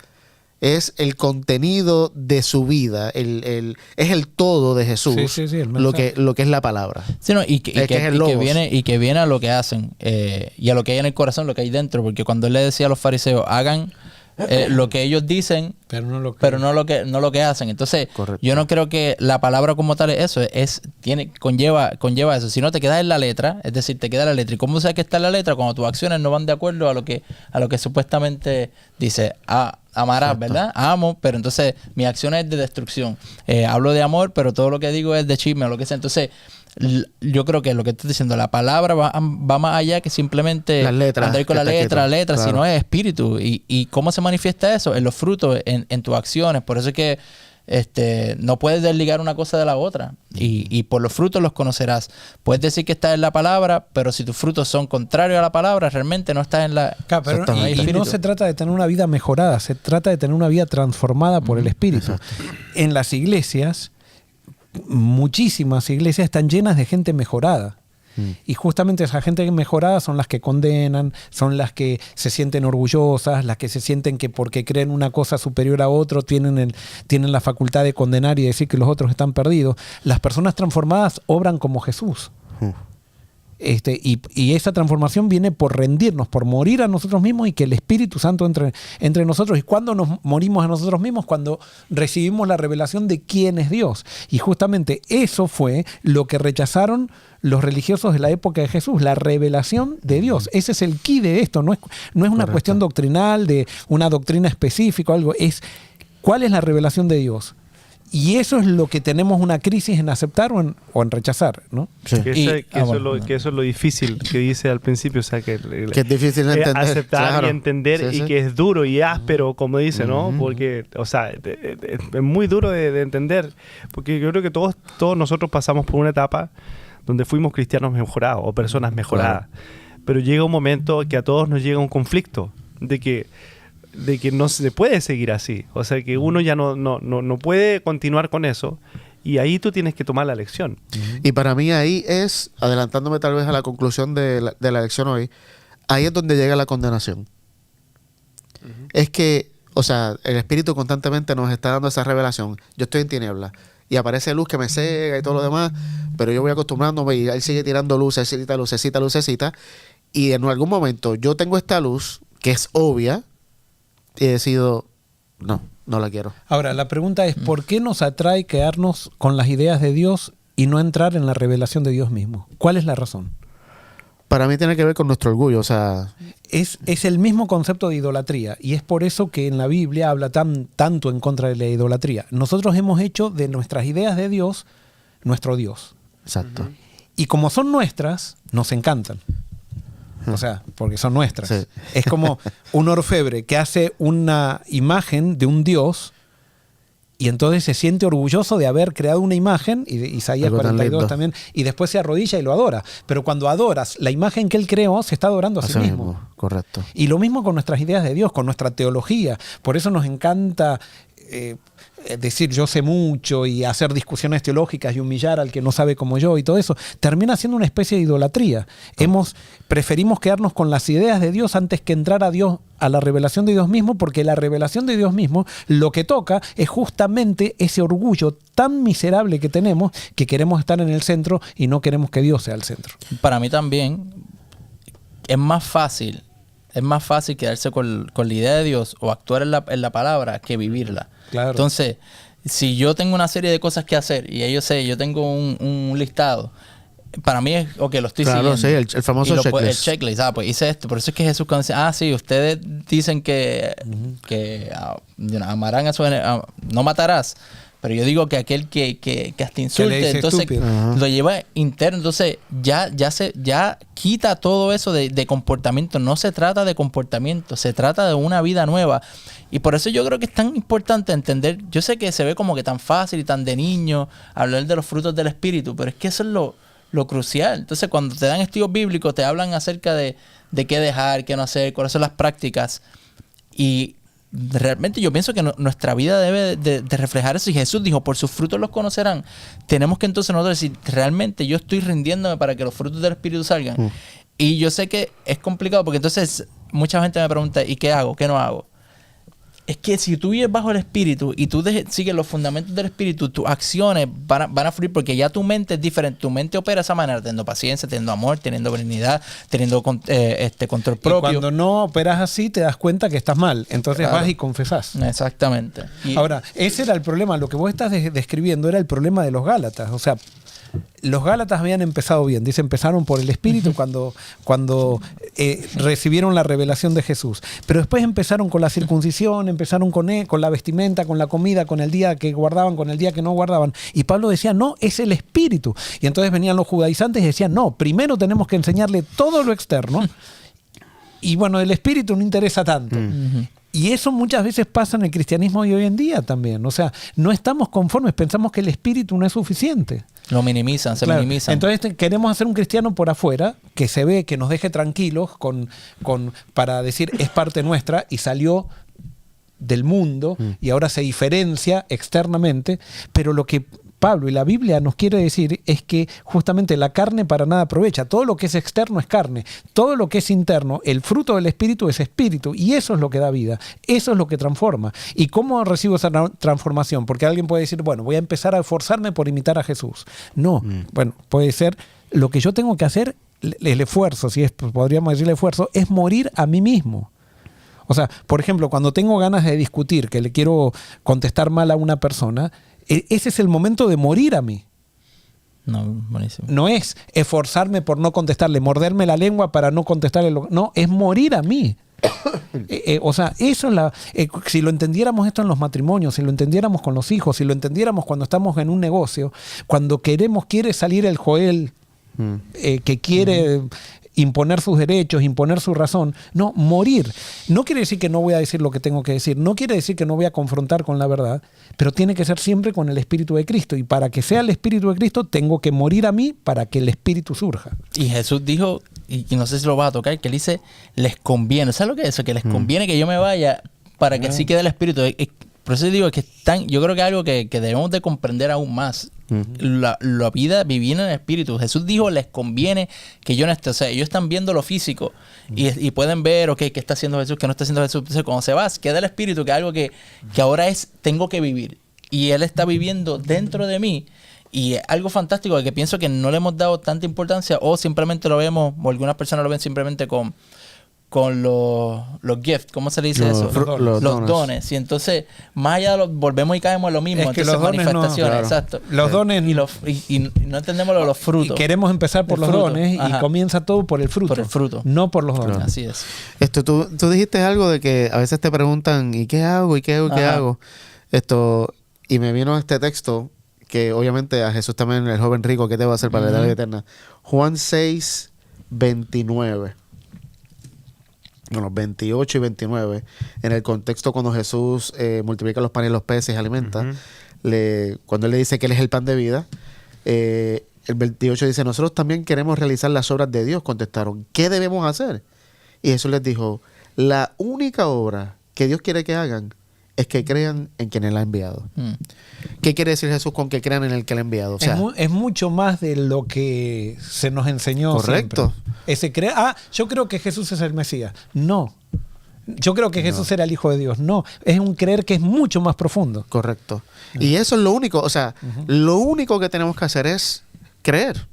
Es el contenido de su vida, es el todo de Jesús, lo que es la palabra. Sí, no, y que viene a lo que hacen y a lo que hay en el corazón, lo que hay dentro, porque cuando él le decía a los fariseos, hagan lo que ellos dicen, pero no lo que hacen. Entonces, correcto. Yo no creo que la palabra como tal es eso, conlleva eso. Si no, te quedas en la letra, es decir, te queda la letra. ¿Y cómo sabes que está en la letra? Cuando tus acciones no van de acuerdo a lo que supuestamente dice. Amarás, ¿verdad? Amo, pero entonces mi acción es de destrucción. Hablo de amor, pero todo lo que digo es de chisme o lo que sea. Entonces, yo creo que lo que estás diciendo, la palabra va más allá que simplemente andar con la letra, claro. Sino es espíritu. ¿Y cómo se manifiesta eso? En los frutos, en tus acciones. Por eso es que no puedes desligar una cosa de la otra. Y por los frutos los conocerás. Puedes decir que estás en la palabra, pero si tus frutos son contrarios a la palabra, realmente no estás en la... Claro, pero y no se trata de tener una vida mejorada, se trata de tener una vida transformada por el Espíritu. Exacto. En las iglesias, muchísimas iglesias están llenas de gente mejorada. Y justamente esa gente mejorada son las que condenan, son las que se sienten orgullosas, las que se sienten que porque creen una cosa superior a otro tienen la facultad de condenar y decir que los otros están perdidos. Las personas transformadas obran como Jesús. Y esa transformación viene por rendirnos, por morir a nosotros mismos y que el Espíritu Santo entre nosotros. ¿Y cuándo nos morimos a nosotros mismos? Cuando recibimos la revelación de quién es Dios. Y justamente eso fue lo que rechazaron los religiosos de la época de Jesús, la revelación de Dios. Ese es el quid de esto. No es una cuestión doctrinal, de una doctrina específica o algo. Es cuál es la revelación de Dios. Y eso es lo que tenemos una crisis en aceptar o en rechazar, ¿no? Sí. Que eso es lo difícil que dice al principio, o sea, que es difícil de entender. Aceptar, claro. Y entender, y que es duro y áspero, como dice, ¿no? Porque, o sea, es muy duro de entender, porque yo creo que todos nosotros pasamos por una etapa donde fuimos cristianos mejorados o personas mejoradas, claro. Pero llega un momento que a todos nos llega un conflicto de que no se puede seguir así, o sea que uno ya no puede continuar con eso, y ahí tú tienes que tomar la lección. Y para mí ahí es, adelantándome tal vez a la conclusión de la lección hoy, ahí es donde llega la condenación. Es que, o sea, el Espíritu constantemente nos está dando esa revelación. Yo estoy en tinieblas y aparece luz que me cega y todo lo demás, pero yo voy acostumbrándome y él sigue tirando lucecita, y en algún momento yo tengo esta luz que es obvia y decido, no la quiero. Ahora, la pregunta es, ¿por qué nos atrae quedarnos con las ideas de Dios y no entrar en la revelación de Dios mismo? ¿Cuál es la razón? Para mí tiene que ver con nuestro orgullo, o sea... Es el mismo concepto de idolatría, y es por eso que en la Biblia habla tanto en contra de la idolatría. Nosotros hemos hecho de nuestras ideas de Dios nuestro Dios. Exacto. Y como son nuestras, nos encantan. O sea, porque son nuestras. Sí. Es como un orfebre que hace una imagen de un dios y entonces se siente orgulloso de haber creado una imagen, y de Isaías 42 también, y después se arrodilla y lo adora. Pero cuando adoras la imagen que él creó, se está adorando a sí mismo. Correcto. Y lo mismo con nuestras ideas de Dios, con nuestra teología. Por eso nos encanta... decir yo sé mucho y hacer discusiones teológicas y humillar al que no sabe como yo y todo eso, termina siendo una especie de idolatría. Preferimos quedarnos con las ideas de Dios antes que entrar a la revelación de Dios mismo, porque la revelación de Dios mismo lo que toca es justamente ese orgullo tan miserable que tenemos, que queremos estar en el centro y no queremos que Dios sea el centro. Para mí también es más fácil quedarse con la idea de Dios o actuar en la palabra que vivirla. Claro. Entonces, si yo tengo una serie de cosas que hacer y yo tengo un listado, para mí es, lo estoy siguiendo. Sí, el famoso checklist. El checklist, pues hice esto. Por eso es que Jesús cuando dice, sí, ustedes dicen que amarán a su enemigo, no matarás. Pero yo digo que aquel que hasta insulte, entonces lo lleva interno. Entonces ya quita todo eso de comportamiento. No se trata de comportamiento, se trata de una vida nueva. Y por eso yo creo que es tan importante entender. Yo sé que se ve como que tan fácil y tan de niño hablar de los frutos del Espíritu, pero es que eso es lo crucial. Entonces cuando te dan estudios bíblicos, te hablan acerca de qué dejar, qué no hacer, cuáles son las prácticas. Y realmente yo pienso que nuestra vida debe de reflejar eso. Y Jesús dijo, por sus frutos los conocerán. Tenemos que entonces nosotros decir, realmente yo estoy rindiéndome para que los frutos del Espíritu salgan. Y yo sé que es complicado porque entonces mucha gente me pregunta, ¿y qué hago? ¿Qué no hago? es que si tú vives bajo el Espíritu y tú sigues los fundamentos del Espíritu, tus acciones van a fluir porque ya tu mente es diferente. Tu mente opera de esa manera, teniendo paciencia, teniendo amor, teniendo benignidad, teniendo control propio. Y cuando no operas así, te das cuenta que estás mal. Entonces vas y confesás. Exactamente. Ahora, ese era el problema. Lo que vos estás describiendo era el problema de los Gálatas. O sea, los Gálatas habían empezado bien. Dice, empezaron por el Espíritu cuando recibieron la revelación de Jesús. Pero después empezaron con la circuncisión, empezaron con la vestimenta, con la comida, con el día que guardaban, con el día que no guardaban. Y Pablo decía, no, es el Espíritu. Y entonces venían los judaizantes y decían, no, primero tenemos que enseñarle todo lo externo. Y bueno, el Espíritu no interesa tanto. Y eso muchas veces pasa en el cristianismo de hoy en día también. O sea, no estamos conformes, pensamos que el Espíritu no es suficiente. Lo minimizan, se minimizan. Entonces queremos hacer un cristiano por afuera, que se ve, que nos deje tranquilos, para decir es parte nuestra y salió del mundo y ahora se diferencia externamente, pero lo que Pablo y la Biblia nos quiere decir es que justamente la carne para nada aprovecha. Todo lo que es externo es carne. Todo lo que es interno, el fruto del Espíritu es Espíritu. Y eso es lo que da vida. Eso es lo que transforma. ¿Y cómo recibo esa transformación? Porque alguien puede decir, bueno, voy a empezar a esforzarme por imitar a Jesús. No. Bueno, puede ser lo que yo tengo que hacer, el esfuerzo, si es, podríamos decir el esfuerzo, es morir a mí mismo. O sea, por ejemplo, cuando tengo ganas de discutir, que le quiero contestar mal a una persona, ese es el momento de morir a mí. No, buenísimo. No es esforzarme por no contestarle, morderme la lengua para no contestarle. No, es morir a mí. O sea, eso es si lo entendiéramos esto en los matrimonios, si lo entendiéramos con los hijos, si lo entendiéramos cuando estamos en un negocio, cuando quiere salir el Joel que quiere imponer sus derechos, imponer su razón. No, morir. No quiere decir que no voy a decir lo que tengo que decir, no quiere decir que no voy a confrontar con la verdad, pero tiene que ser siempre con el Espíritu de Cristo. Y para que sea el Espíritu de Cristo, tengo que morir a mí para que el Espíritu surja. Y Jesús dijo, y no sé si lo vas a tocar, que él dice, les conviene. ¿Sabes lo que es eso? Que les conviene que yo me vaya para que así quede el Espíritu. Por eso digo que yo creo que es algo que debemos de comprender aún más. La vida vivir en el Espíritu. Jesús dijo, les conviene que yo no esté. O sea, ellos están viendo lo físico y pueden ver, ok, qué está haciendo Jesús, qué no está haciendo Jesús. Entonces, cuando se va, queda el Espíritu, que es algo que ahora tengo que vivir. Y Él está viviendo dentro de mí. Y es algo fantástico que pienso que no le hemos dado tanta importancia o simplemente lo vemos, o algunas personas lo ven simplemente con los gifts, ¿cómo se le dice eso? Los dones. Y entonces, más allá volvemos y caemos en lo mismo. Es que entonces, los dones manifestaciones, no, claro. exacto. Los dones y no entendemos los frutos. Y queremos empezar por los dones y comienza todo por el fruto. Por el fruto. No por los dones. Claro. Así es. Tú dijiste algo de que a veces te preguntan, ¿y qué hago? ¿Y qué hago? ¿Y qué hago? Y me vino este texto que obviamente a Jesús también, el joven rico, ¿qué te va a hacer para la vida eterna? Juan 6, 29. Bueno, 28 y 29, en el contexto cuando Jesús multiplica los panes y los peces y alimenta, cuando Él le dice que Él es el pan de vida, el 28 dice, nosotros también queremos realizar las obras de Dios, contestaron, ¿qué debemos hacer? Y Jesús les dijo, la única obra que Dios quiere que hagan es que crean en quien Él ha enviado. ¿Qué quiere decir Jesús con que crean en el que Él ha enviado? O sea, es mucho más de lo que se nos enseñó. Correcto. Yo creo que Jesús es el Mesías. No. Yo creo que Jesús era el Hijo de Dios. No. Es un creer que es mucho más profundo. Correcto. Y eso es lo único. O sea, lo único que tenemos que hacer es creer.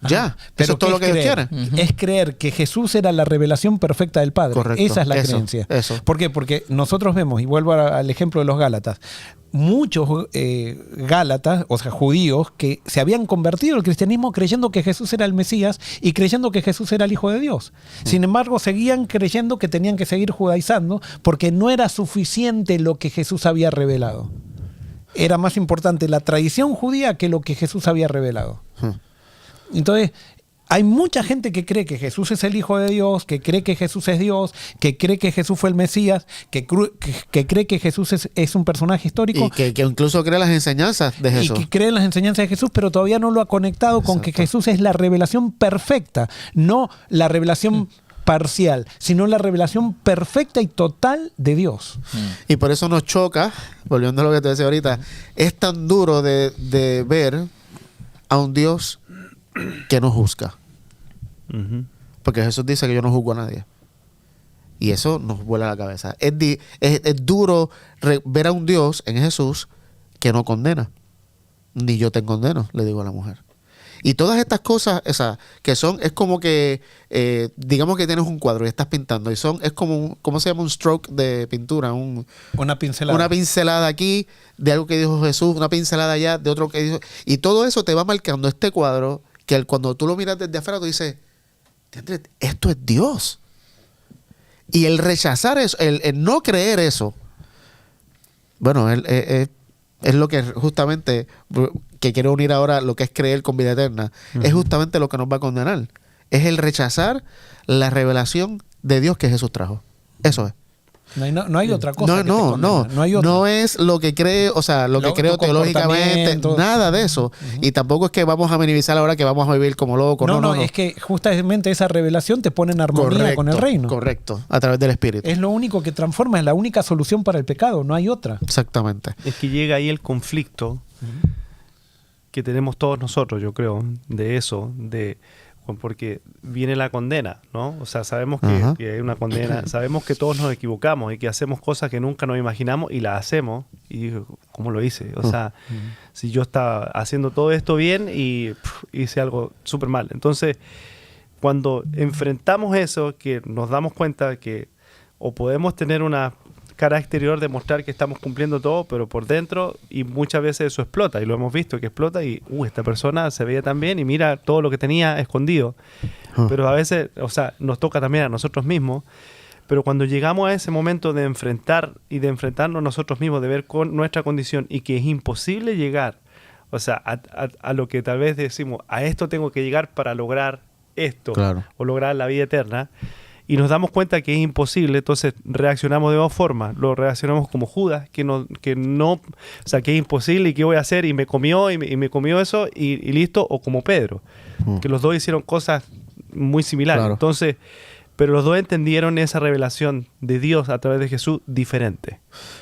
Ya, pero eso es todo lo que Dios quiere. Es creer que Jesús era la revelación perfecta del Padre. Correcto. Esa es la creencia. Eso. ¿Por qué? Porque nosotros vemos, y vuelvo al ejemplo de los Gálatas, muchos Gálatas, o sea, judíos, que se habían convertido al cristianismo creyendo que Jesús era el Mesías y creyendo que Jesús era el Hijo de Dios. Sin embargo, seguían creyendo que tenían que seguir judaizando porque no era suficiente lo que Jesús había revelado. Era más importante la tradición judía que lo que Jesús había revelado. Entonces, hay mucha gente que cree que Jesús es el Hijo de Dios, que cree que Jesús es Dios, que cree que Jesús fue el Mesías, que cree que Jesús es un personaje histórico. Y que incluso cree las enseñanzas de Jesús. Y que cree en las enseñanzas de Jesús, pero todavía no lo ha conectado con que Jesús es la revelación perfecta, no la revelación parcial, sino la revelación perfecta y total de Dios. Y por eso nos choca, volviendo a lo que te decía ahorita, es tan duro de ver a un Dios que no juzga. Porque Jesús dice que yo no juzgo a nadie. Y eso nos vuela la cabeza. Es duro ver a un Dios en Jesús que no condena. Ni yo te condeno, le digo a la mujer. Y todas estas cosas, que son, es como que, digamos que tienes un cuadro y estás pintando, y es como, ¿cómo se llama? Un stroke de pintura. Una pincelada. Una pincelada aquí de algo que dijo Jesús, una pincelada allá de otro que dijo. Y todo eso te va marcando este cuadro que cuando tú lo miras desde afuera, tú dices, esto es Dios. Y el rechazar eso, el no creer eso, bueno, es lo que justamente, que quiero unir ahora lo que es creer con vida eterna, es justamente lo que nos va a condenar. Es el rechazar la revelación de Dios que Jesús trajo. Eso es. No hay otra cosa. No hay otra. No es lo que cree, lo que creo teológicamente, nada de eso. Y tampoco es que vamos a minimizar ahora que vamos a vivir como locos. No, es que justamente esa revelación te pone en armonía con el reino. Correcto, a través del Espíritu. Es lo único que transforma, es la única solución para el pecado, no hay otra. Exactamente. Es que llega ahí el conflicto que tenemos todos nosotros, yo creo, de eso, porque viene la condena, ¿no? O sea, sabemos que hay una condena, sabemos que todos nos equivocamos y que hacemos cosas que nunca nos imaginamos y las hacemos. Y digo, ¿cómo lo hice? O sea, si yo estaba haciendo todo esto bien y hice algo súper mal. Entonces, cuando enfrentamos eso, que nos damos cuenta que o podemos tener una cara exterior de mostrar que estamos cumpliendo todo, pero por dentro, y muchas veces eso explota, y lo hemos visto que explota, y esta persona se veía tan bien y mira todo lo que tenía escondido. Pero a veces, nos toca también a nosotros mismos, pero cuando llegamos a ese momento de enfrentarnos nosotros mismos, de ver con nuestra condición y que es imposible llegar, a lo que tal vez decimos, a esto tengo que llegar para lograr esto, o lograr la vida eterna, y nos damos cuenta que es imposible, entonces reaccionamos de dos formas. Lo reaccionamos como Judas, que es imposible y qué voy a hacer, y me comió eso y listo, o como Pedro, que los dos hicieron cosas muy similares. Entonces, pero los dos entendieron esa revelación de Dios a través de Jesús diferente.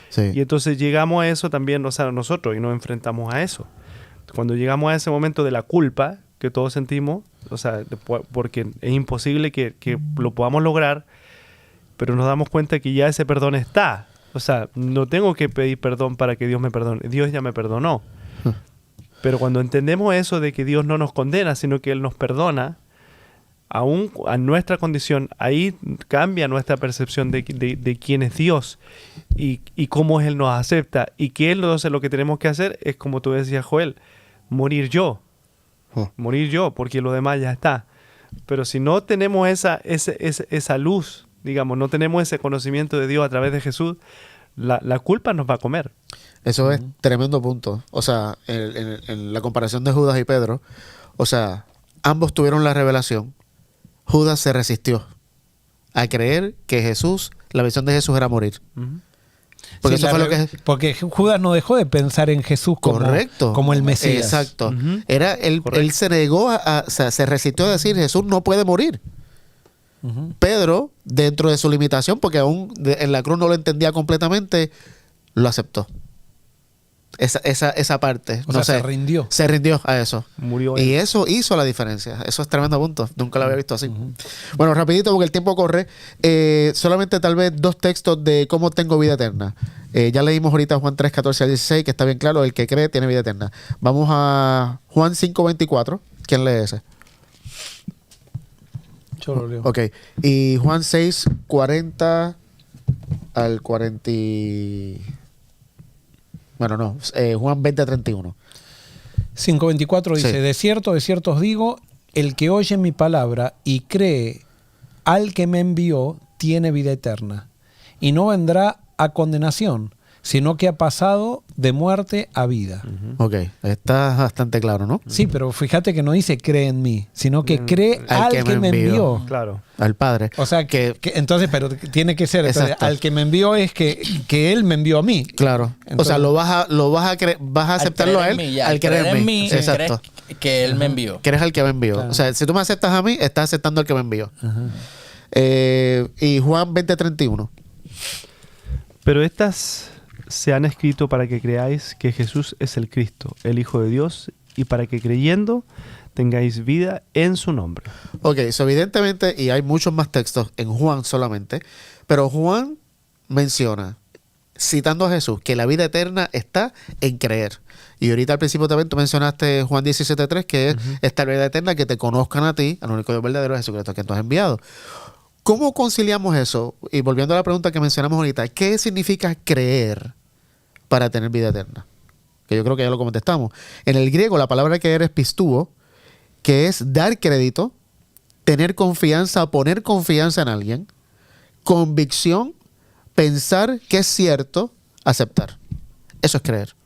Sí. Y entonces llegamos a eso también, nosotros, y nos enfrentamos a eso. Cuando llegamos a ese momento de la culpa que todos sentimos, porque es imposible que lo podamos lograr, pero nos damos cuenta que ya ese perdón está. No tengo que pedir perdón para que Dios me perdone. Dios ya me perdonó. Pero cuando entendemos eso de que Dios no nos condena, sino que Él nos perdona, aún a nuestra condición, ahí cambia nuestra percepción de quién es Dios y cómo Él nos acepta. Y que Él nos hace, lo que tenemos que hacer es, como tú decías, Joel, morir yo, porque lo demás ya está. Pero si no tenemos esa luz, digamos, no tenemos ese conocimiento de Dios a través de Jesús, la culpa nos va a comer. Eso es tremendo punto. En la comparación de Judas y Pedro, ambos tuvieron la revelación. Judas se resistió a creer que la visión de Jesús era morir. Porque, porque Judas no dejó de pensar en Jesús como el Mesías. Exacto. Él se negó se resistió a decir, Jesús no puede morir. Pedro, dentro de su limitación, porque aún en la cruz no lo entendía completamente, lo aceptó. Esa parte. Se rindió. Se rindió a eso. Murió. Y eso hizo la diferencia. Eso es tremendo punto. Nunca lo había visto así. Bueno, rapidito porque el tiempo corre. Solamente tal vez 2 textos de cómo tengo vida eterna. Ya leímos ahorita Juan 3, 14 al 16, que está bien claro, el que cree tiene vida eterna. Vamos a Juan 5, 24. ¿Quién lee ese? Yo lo leo. Ok. Y Juan 6, 40 al 40... Bueno, no. Juan 20, 31. 5:24 dice, sí. De cierto os digo, el que oye mi palabra y cree al que me envió, tiene vida eterna. Y no vendrá a condenación, sino que ha pasado de muerte a vida. Ok, está bastante claro, ¿no? Sí, pero fíjate que no dice cree en mí, sino que cree al que me envió. Claro. Al Padre. O sea, que entonces, pero tiene que ser, entonces, al que me envió es que Él me envió a mí. Claro. Entonces, vas a aceptarlo a Él, al creer en mí. Exacto. Que Él me envió. Que eres al que me envió. Claro. O sea, si tú me aceptas a mí, estás aceptando al que me envió. Y Juan 20, 31. Pero estas se han escrito para que creáis que Jesús es el Cristo, el Hijo de Dios, y para que creyendo tengáis vida en su nombre. Ok, evidentemente, y hay muchos más textos en Juan solamente, Pero Juan menciona, citando a Jesús, que la vida eterna está en creer. Y ahorita al principio también tú mencionaste Juan 17:3, que es esta vida eterna, que te conozcan a ti, al único Dios verdadero, Jesucristo, que tú has enviado. ¿Cómo conciliamos eso? Y volviendo a la pregunta que mencionamos ahorita, ¿qué significa creer para tener vida eterna? Que yo creo que ya lo contestamos. En el griego la palabra creer es pistúo, que es dar crédito, tener confianza, poner confianza en alguien, convicción, pensar que es cierto, aceptar. Eso es creer.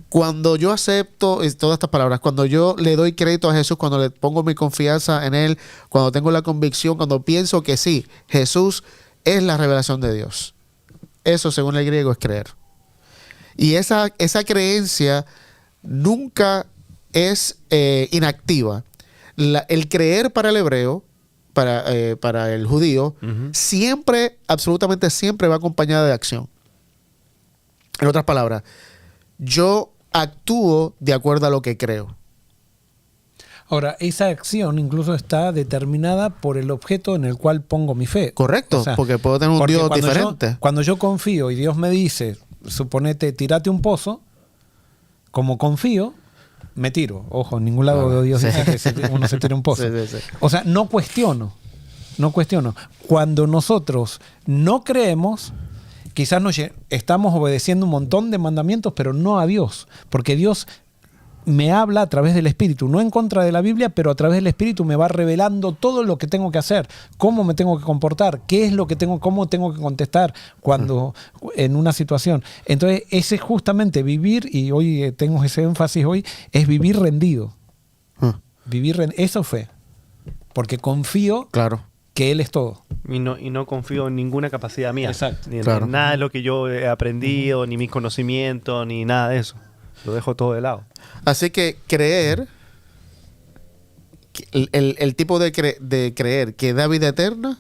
Cuando yo acepto todas estas palabras, cuando yo le doy crédito a Jesús, cuando le pongo mi confianza en Él, cuando tengo la convicción, cuando pienso que sí, Jesús es la revelación de Dios. Eso, según el griego, es creer. Y esa creencia nunca es inactiva. El creer para el hebreo, para el judío, siempre, absolutamente siempre va acompañada de acción. En otras palabras, yo actúo de acuerdo a lo que creo. Ahora, esa acción incluso está determinada por el objeto en el cual pongo mi fe. Correcto, porque puedo tener un Dios diferente. Cuando yo confío y Dios me dice, suponete, tírate un pozo, como confío, me tiro. Ojo, en ningún lado de Dios dice que uno se tire un pozo. Sí. O sea, no cuestiono. Cuando nosotros no creemos, quizás estamos obedeciendo un montón de mandamientos, pero no a Dios. Porque Dios me habla a través del Espíritu, no en contra de la Biblia, pero a través del Espíritu me va revelando todo lo que tengo que hacer, cómo me tengo que comportar, cómo tengo que contestar cuando en una situación. Entonces, ese es justamente vivir, y hoy tengo ese énfasis hoy, es vivir rendido. Eso fue. Porque confío que Él es todo. Y no confío en ninguna capacidad mía. Exacto. Ni en nada de lo que yo he aprendido, ni mis conocimientos, ni nada de eso. Lo dejo todo de lado. Así que creer, el tipo de creer que da vida eterna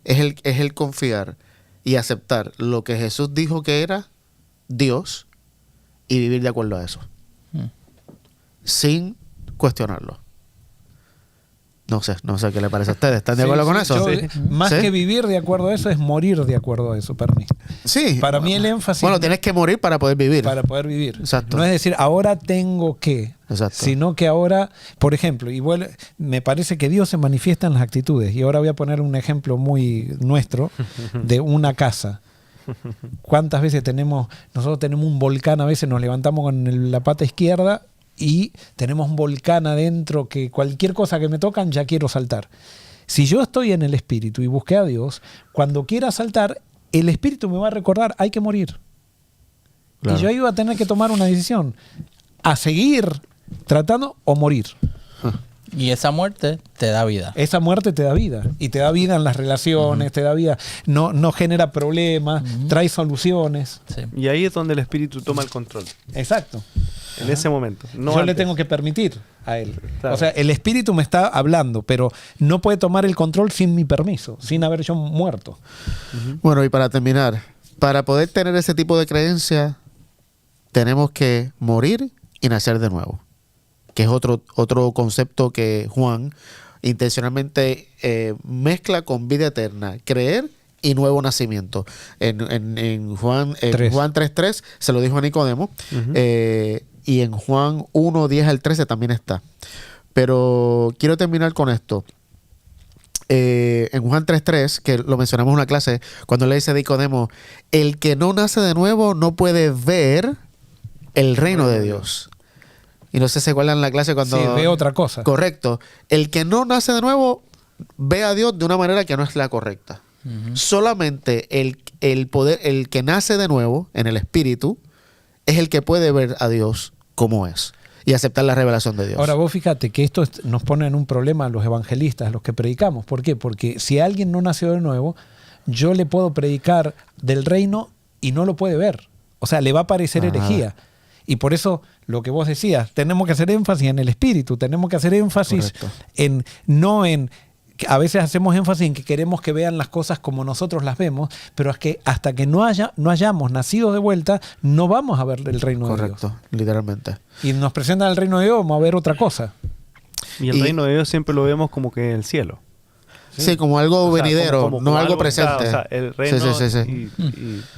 es el confiar y aceptar lo que Jesús dijo que era Dios y vivir de acuerdo a eso. Sin cuestionarlo. No sé qué le parece a ustedes. ¿Están de acuerdo con eso? Más que vivir de acuerdo a eso, es morir de acuerdo a eso para mí. Sí. Para mí el énfasis... Bueno, tienes que morir para poder vivir. Para poder vivir. Exacto. No es decir, ahora tengo que. Exacto. Sino que ahora, por ejemplo, igual me parece que Dios se manifiesta en las actitudes. Y ahora voy a poner un ejemplo muy nuestro de una casa. ¿Cuántas veces nosotros tenemos un volcán, a veces nos levantamos con la pata izquierda y tenemos un volcán adentro que cualquier cosa que me tocan ya quiero saltar? Si yo estoy en el Espíritu y busqué a Dios, cuando quiera saltar, el Espíritu me va a recordar, hay que morir. Claro. Y yo iba a tener que tomar una decisión, a seguir tratando o morir. Y esa muerte te da vida. Esa muerte te da vida. Y te da vida en las relaciones, te da vida, no genera problemas, trae soluciones. Sí. Y ahí es donde el Espíritu toma el control. Exacto. En ese momento. No yo antes. le tengo que permitir a él. Claro. O sea, el Espíritu me está hablando, pero no puede tomar el control sin mi permiso, sin haber yo muerto. Bueno, y para terminar, para poder tener ese tipo de creencia, tenemos que morir y nacer de nuevo, que es otro concepto que Juan intencionalmente mezcla con vida eterna, creer y nuevo nacimiento. En Juan 3:3 se lo dijo a Nicodemo, y en Juan 1:10 al 13 también está. Pero quiero terminar con esto. En Juan 3:3, que lo mencionamos en una clase, cuando le dice a Nicodemo, el que no nace de nuevo no puede ver el reino de Dios. Y no sé si se acuerdan la clase cuando... Sí, ve otra cosa. Correcto. El que no nace de nuevo ve a Dios de una manera que no es la correcta. Solamente el que nace de nuevo en el Espíritu es el que puede ver a Dios como es y aceptar la revelación de Dios. Ahora vos fíjate que esto nos pone en un problema a los evangelistas, a los que predicamos. ¿Por qué? Porque si alguien no nació de nuevo, yo le puedo predicar del reino y no lo puede ver. O sea, le va a parecer herejía. Y por eso, lo que vos decías, tenemos que hacer énfasis en el Espíritu, tenemos que hacer énfasis a veces hacemos énfasis en que queremos que vean las cosas como nosotros las vemos, pero es que hasta que no hayamos nacido de vuelta, no vamos a ver el reino de Dios. Correcto, literalmente. Y nos presentan el reino de Dios, vamos a ver otra cosa. Y el reino de Dios siempre lo vemos como que en el cielo. Sí, como algo O sea, venidero, como no algo que está, presente. o sea, el reino Sí.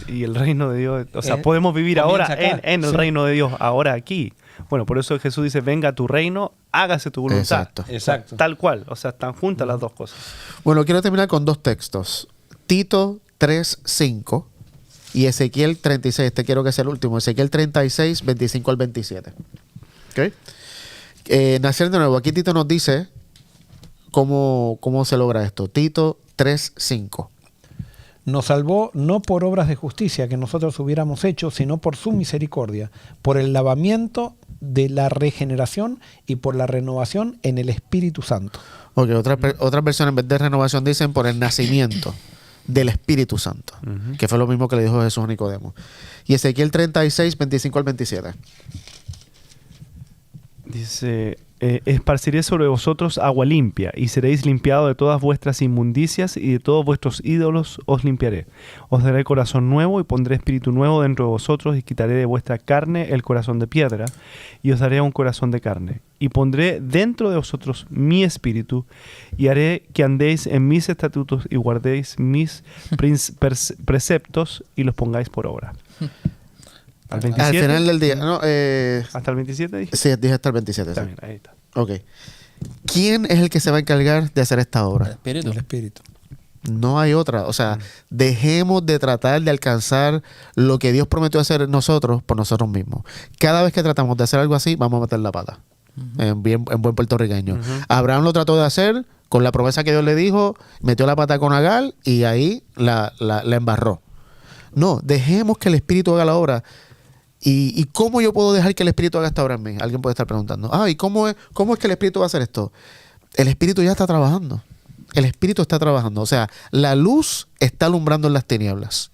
y el reino de Dios. O sea, podemos vivir ahora en el reino de Dios, ahora aquí. Bueno, por eso Jesús dice, venga a tu reino, hágase tu voluntad. Exacto. Tal cual. O sea, están juntas las dos cosas. Bueno, quiero terminar con dos textos. Tito 3:5 y Ezequiel 36. Este quiero que sea el último. Ezequiel 36, 25 al 27. ¿Ok? Nacer de nuevo. Aquí Tito nos dice cómo se logra esto. Tito 3:5. Nos salvó no por obras de justicia que nosotros hubiéramos hecho, sino por su misericordia, por el lavamiento de la regeneración y por la renovación en el Espíritu Santo. Ok, otras versiones en vez de renovación dicen por el nacimiento del Espíritu Santo, que fue lo mismo que le dijo Jesús a Nicodemo. Y Ezequiel 36, 25 al 27. Dice, esparciré sobre vosotros agua limpia, y seréis limpiados de todas vuestras inmundicias, y de todos vuestros ídolos os limpiaré. Os daré corazón nuevo, y pondré espíritu nuevo dentro de vosotros, y quitaré de vuestra carne el corazón de piedra, y os daré un corazón de carne. Y pondré dentro de vosotros mi espíritu, y haré que andéis en mis estatutos, y guardéis mis preceptos, y los pongáis por obra. ¿Al 27? Al final del día. No, ¿Hasta el 27 dije? sí, dije hasta el 27. Está Sí. bien, ahí está. Ok. ¿Quién es el que se va a encargar de hacer esta El obra? Espíritu. El Espíritu. No hay otra. O sea, dejemos de tratar de alcanzar lo que Dios prometió hacer nosotros por nosotros mismos. Cada vez que tratamos de hacer algo así, vamos a meter la pata. En buen puertorriqueño. Abraham lo trató de hacer con la promesa que Dios le dijo, metió la pata con Agar y ahí la embarró. No, dejemos que el Espíritu haga la obra. ¿Y cómo yo puedo dejar que el Espíritu haga esta obra en mí? Alguien puede estar preguntando. ¿Y cómo es que el Espíritu va a hacer esto? El Espíritu ya está trabajando. El Espíritu está trabajando. O sea, la luz está alumbrando en las tinieblas.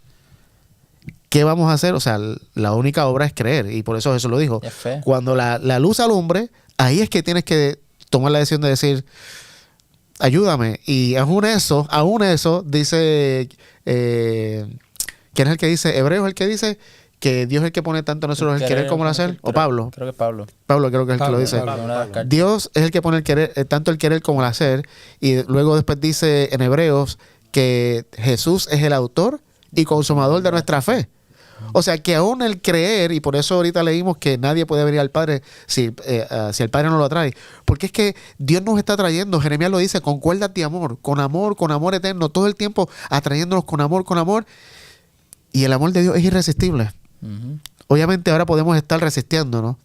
¿Qué vamos a hacer? O sea, la única obra es creer. Y por eso Jesús lo dijo. Es fe. Cuando la luz alumbre, ahí es que tienes que tomar la decisión de decir, ayúdame. Y aún eso dice, ¿quién es el que dice? Hebreo es el que dice que Dios es el que pone tanto a nosotros el querer como el hacer. ¿O Pablo? Creo que Pablo. Pablo creo que es el que lo dice. Dios es el que pone el querer, tanto el querer como el hacer. Y luego después dice en Hebreos que Jesús es el autor y consumador de nuestra fe. O sea que aún el creer, y por eso ahorita leímos que nadie puede venir al Padre si el Padre no lo atrae. Porque es que Dios nos está trayendo, Jeremías lo dice, con cuerdas de amor, con amor eterno, todo el tiempo atrayéndonos con amor. Y el amor de Dios es irresistible. Obviamente ahora podemos estar resistiendo, ¿no?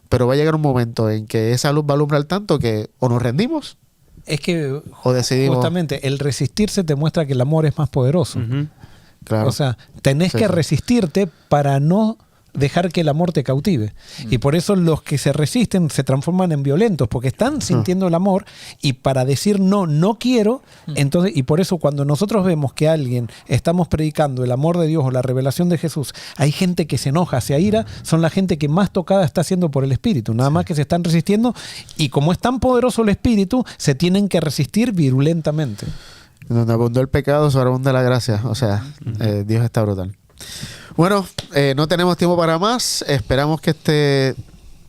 Pero va a llegar un momento en que esa luz va a alumbrar tanto que o nos rendimos Es que o decidimos. justamente el resistirse te muestra que el amor es más poderoso. Claro. O sea, tenés que resistirte para no dejar que el amor te cautive. Y por eso los que se resisten se transforman en violentos, porque están sintiendo el amor y para decir no quiero, entonces, y por eso cuando nosotros vemos que alguien estamos predicando el amor de Dios o la revelación de Jesús, hay gente que se enoja, se aira, son la gente que más tocada está siendo por el Espíritu, nada más que se están resistiendo, y como es tan poderoso el Espíritu, se tienen que resistir virulentamente. Donde abundó el pecado, sobreabunda la gracia. O sea, Dios está brutal. Bueno, no tenemos tiempo para más. Esperamos que este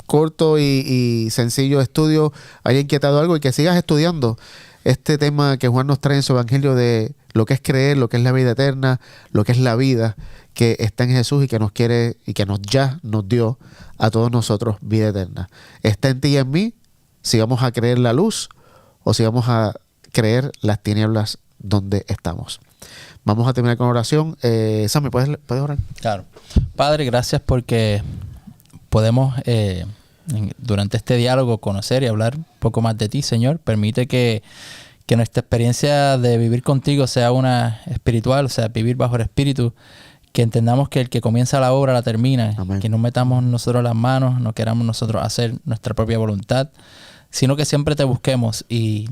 corto y sencillo estudio haya inquietado algo y que sigas estudiando este tema que Juan nos trae en su evangelio de lo que es creer, lo que es la vida eterna, lo que es la vida que está en Jesús y que nos quiere y que nos dio a todos nosotros vida eterna. Está en ti y en mí si vamos a creer la luz o si vamos a creer las tinieblas donde estamos. Vamos a terminar con oración. Sammy, ¿puedes orar? Claro. Padre, gracias porque podemos durante este diálogo conocer y hablar un poco más de ti, Señor. Permite que nuestra experiencia de vivir contigo sea una espiritual, o sea, vivir bajo el Espíritu, que entendamos que el que comienza la obra la termina. Amén. Que no metamos nosotros las manos, no queramos nosotros hacer nuestra propia voluntad, sino que siempre te busquemos y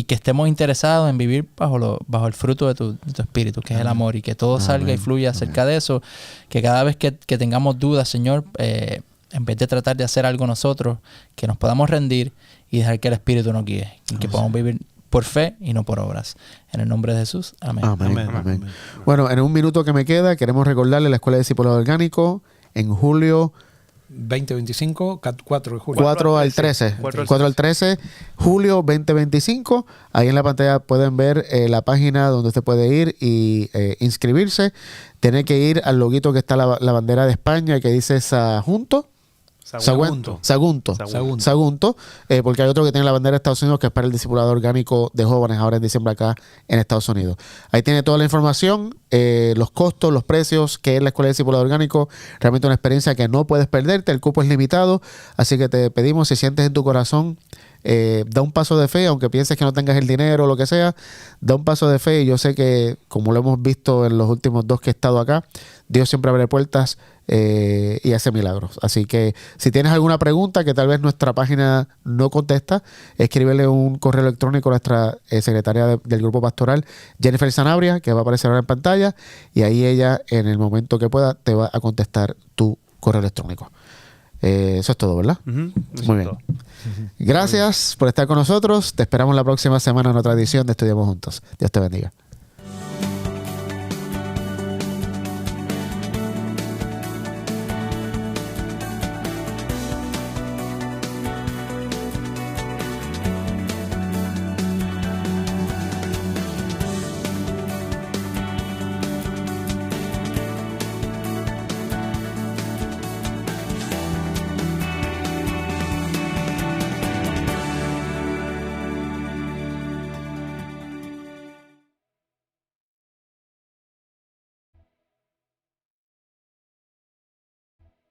que estemos interesados en vivir bajo el fruto de tu espíritu, que es el amor, y que todo salga y fluya acerca de eso, que cada vez que tengamos dudas, Señor, en vez de tratar de hacer algo nosotros, que nos podamos rendir y dejar que el Espíritu nos guíe, y que podamos vivir por fe y no por obras. En el nombre de Jesús. Amén. Amén. Bueno, en un minuto que me queda, queremos recordarle la Escuela de Discipulado Orgánico en julio 2025, 4 de julio. 4 al 13. 4 al 13, julio 2025. Ahí en la pantalla pueden ver la página donde usted puede ir y inscribirse. Tiene que ir al loguito que está la bandera de España que dice Sagunto. Sagunto, porque hay otro que tiene la bandera de Estados Unidos que es para el discipulado orgánico de jóvenes ahora en diciembre acá en Estados Unidos. Ahí tiene toda la información, los costos, los precios, que es la Escuela de Discipulado Orgánico. Realmente una experiencia que no puedes perderte, el cupo es limitado, así que te pedimos, si sientes en tu corazón, da un paso de fe, aunque pienses que no tengas el dinero o lo que sea, da un paso de fe, y yo sé que, como lo hemos visto en los últimos 2 que he estado acá, Dios siempre abre puertas y hace milagros. Así que si tienes alguna pregunta que tal vez nuestra página no contesta, escríbele un correo electrónico a nuestra secretaria del grupo pastoral, Jennifer Sanabria, que va a aparecer ahora en pantalla, y ahí ella, en el momento que pueda, te va a contestar tu correo electrónico. Eso es todo, ¿verdad? Muy bien. Gracias por estar con nosotros. Te esperamos la próxima semana en otra edición de Estudiamos Juntos. Dios te bendiga.